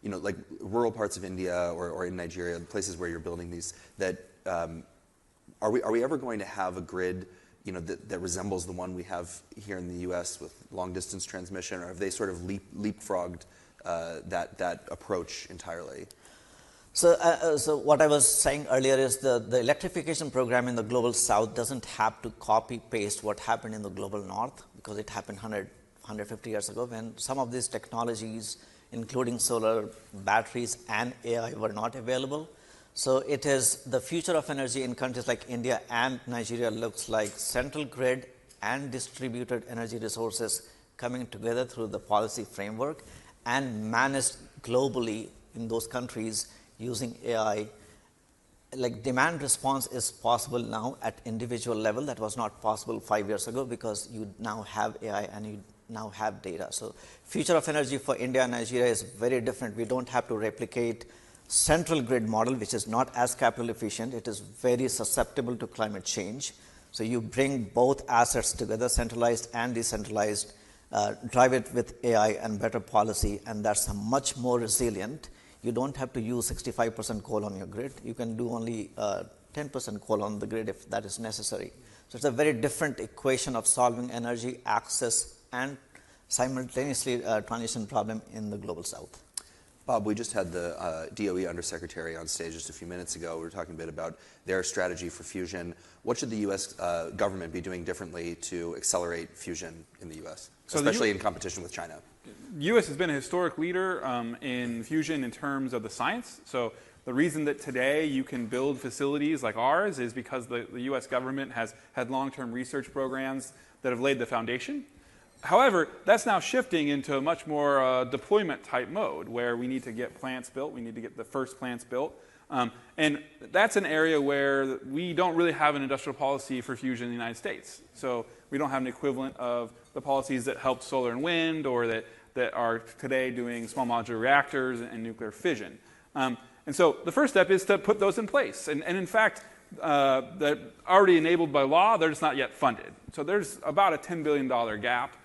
like rural parts of India or in Nigeria, places where you're building these, that are we ever going to have a grid that resembles the one we have here in the U.S. with long-distance transmission, or have they sort of leapfrogged that approach entirely? So what I was saying earlier is the electrification program in the global south doesn't have to copy-paste what happened in the global north, because it happened 150 years ago when some of these technologies, including solar, batteries, and AI, were not available. So it is the future of energy in countries like India and Nigeria looks like central grid and distributed energy resources coming together through the policy framework and managed globally in those countries using AI. Like demand response is possible now at individual level. That was not possible 5 years ago because you now have AI and you now have data. So future of energy for India and Nigeria is very different. We don't have to replicate central grid model, which is not as capital efficient. It is very susceptible to climate change. So you bring both assets together, centralized and decentralized, drive it with AI and better policy, and that's much more resilient. You don't have to use 65% coal on your grid. You can do only 10% coal on the grid if that is necessary. So it's a very different equation of solving energy access and simultaneously transition problem in the global south. Bob, we just had the DOE Undersecretary on stage just a few minutes ago. We were talking a bit about their strategy for fusion. What should the U.S. Government be doing differently to accelerate fusion in the U.S., especially in competition with China? The U.S. has been a historic leader in fusion in terms of the science. So The reason that today you can build facilities like ours is because the US government has had long-term research programs that have laid the foundation. However, that's now shifting into a much more deployment type mode where we need to get plants built, we need to get the first plants built. And that's an area where we don't really have an industrial policy for fusion in the United States. So we don't have an equivalent of the policies that helped solar and wind or that are today doing small modular reactors and nuclear fission. And so the first step is to put those in place. And in fact, they're already enabled by law, they're just not yet funded. So there's about a $10 billion gap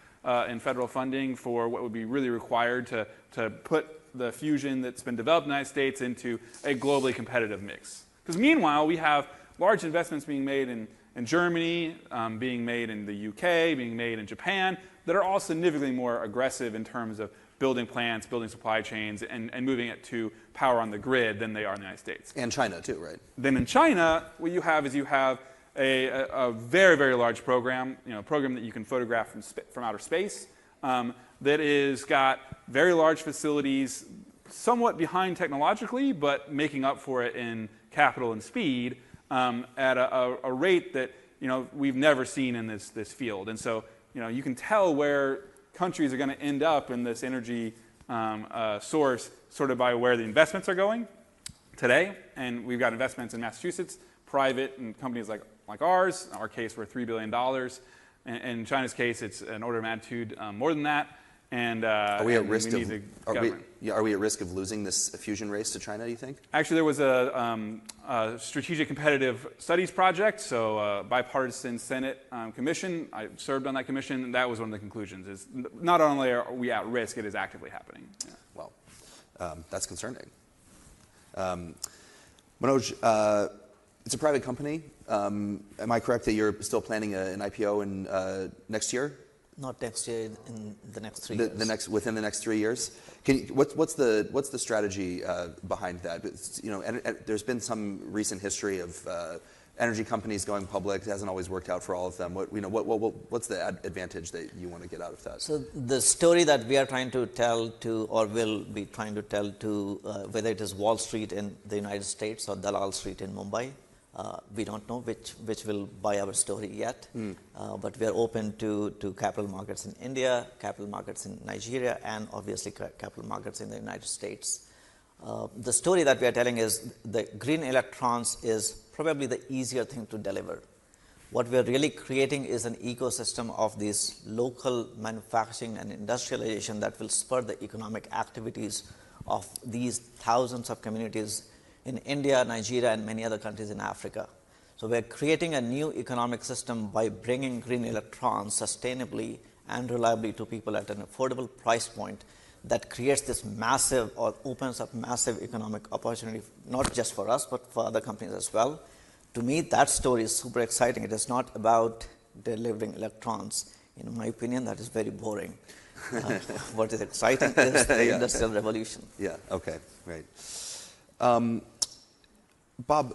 in federal funding for what would be really required to put the fusion that's been developed in the United States into a globally competitive mix. Because meanwhile, we have large investments being made in Germany, being made in the UK, being made in Japan, that are all significantly more aggressive in terms of building plants, building supply chains, and moving it to power on the grid than they are in the United States. And China too, right? Then in China, what you have is you have a very, very large program, a program that you can photograph from outer space, that is got very large facilities, somewhat behind technologically, but making up for it in capital and speed at a rate that we've never seen in this field. And so you can tell where countries are going to end up in this energy source sort of by where the investments are going today. And we've got investments in Massachusetts, private, and companies like ours. In our case, we're $3 billion. In China's case, it's an order of magnitude more than that. And are we at risk of are we at risk of losing this fusion race to China, do you think? Actually, there was a strategic competitive studies project, so bipartisan Senate commission. I served on that commission, and that was one of the conclusions, is not only are we at risk, it is actively happening. Yeah. Well, that's concerning. Manoj, it's a private company. Am I correct that you're still planning an IPO in next year? Not next year, in the next 3 years. Within the next 3 years? What's the strategy behind that? There's been some recent history of energy companies going public. It hasn't always worked out for all of them. What's the advantage that you want to get out of that? So the story that we are trying to tell to, or will be trying to tell to, whether it is Wall Street in the United States or Dalal Street in Mumbai, we don't know which will buy our story yet, but we are open to capital markets in India, capital markets in Nigeria, and obviously capital markets in the United States. The story that we are telling is the green electrons is probably the easier thing to deliver. What we are really creating is an ecosystem of these local manufacturing and industrialization that will spur the economic activities of these thousands of communities in India, Nigeria, and many other countries in Africa. So we're creating a new economic system by bringing green electrons sustainably and reliably to people at an affordable price point that creates this massive, or opens up massive economic opportunity, not just for us, but for other companies as well. To me, that story is super exciting. It is not about delivering electrons. In my opinion, that is very boring. What is exciting is the Industrial Revolution. Yeah, okay, great. Bob,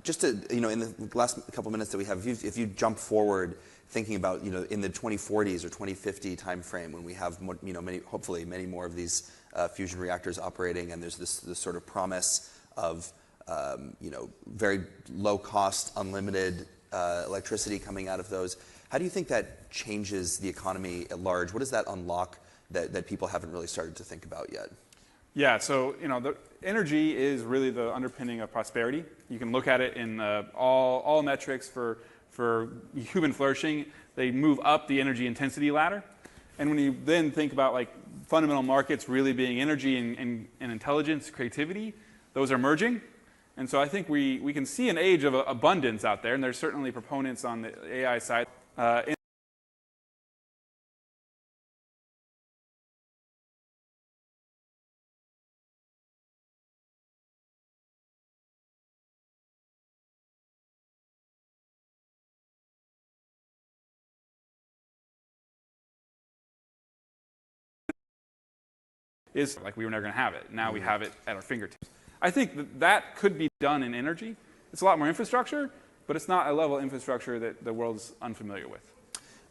just to, in the last couple minutes that we have, if you jump forward thinking about, in the 2040s or 2050 timeframe when we have, hopefully many more of these fusion reactors operating, and there's this sort of promise of, very low cost, unlimited electricity coming out of those. How do you think that changes the economy at large? What does that unlock that people haven't really started to think about yet? Yeah, so the energy is really the underpinning of prosperity. You can look at it in all metrics for human flourishing. They move up the energy intensity ladder. And when you then think about fundamental markets really being energy and intelligence, creativity, those are merging. And so I think we can see an age of abundance out there, and there's certainly proponents on the AI side. Is like we were never going to have it. Now we have it at our fingertips. I think that could be done in energy. It's a lot more infrastructure, but it's not a level of infrastructure that the world's unfamiliar with.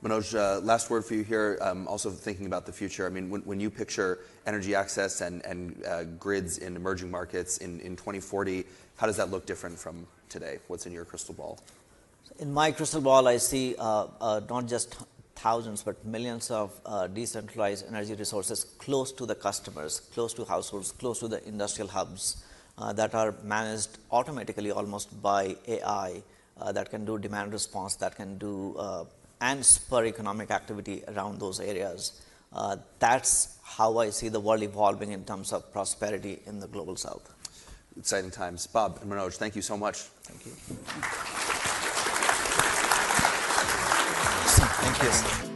Manoj, last word for you here. Also thinking about the future. I mean, when you picture energy access and grids in emerging markets in 2040, how does that look different from today? What's in your crystal ball? In my crystal ball, I see not just thousands, but millions of decentralized energy resources close to the customers, close to households, close to the industrial hubs that are managed automatically almost by AI that can do demand response, that can do and spur economic activity around those areas. That's how I see the world evolving in terms of prosperity in the global south. Exciting times. Bob and Manoj, thank you so much. Thank you. Thank you.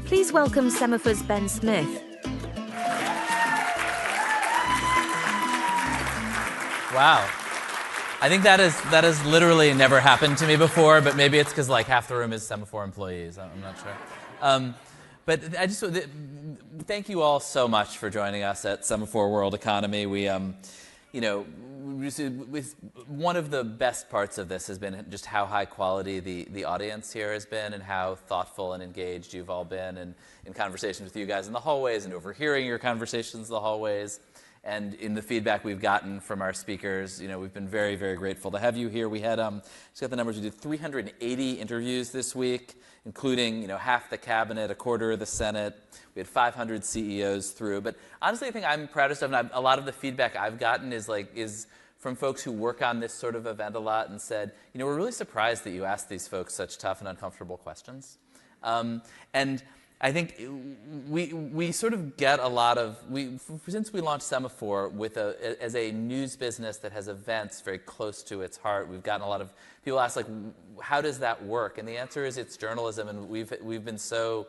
Please welcome Semafor's Ben Smith. Wow. I think that has literally never happened to me before, but maybe it's because like half the room is Semafor employees. I'm not sure. But I just thank you all so much for joining us at Semafor World Economy. We, one of the best parts of this has been just how high quality the audience here has been and how thoughtful and engaged you've all been in conversations with you guys in the hallways and overhearing your conversations in the hallways. And in the feedback we've gotten from our speakers, we've been very, very grateful to have you here. We had, just got the numbers, we did 380 interviews this week, including, half the cabinet, a quarter of the Senate. We had 500 CEOs through. But honestly, the thing I'm proudest of, and a lot of the feedback I've gotten is from folks who work on this sort of event a lot and said, we're really surprised that you asked these folks such tough and uncomfortable questions. And I think we sort of get a lot of, since we launched Semafor as a news business that has events very close to its heart, we've gotten a lot of people ask, like, how does that work? And the answer is it's journalism, and we've been so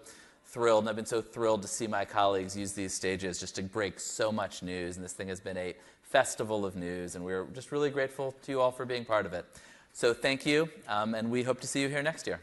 thrilled, and I've been so thrilled to see my colleagues use these stages just to break so much news, and this thing has been a festival of news, and we're just really grateful to you all for being part of it. So thank you, and we hope to see you here next year.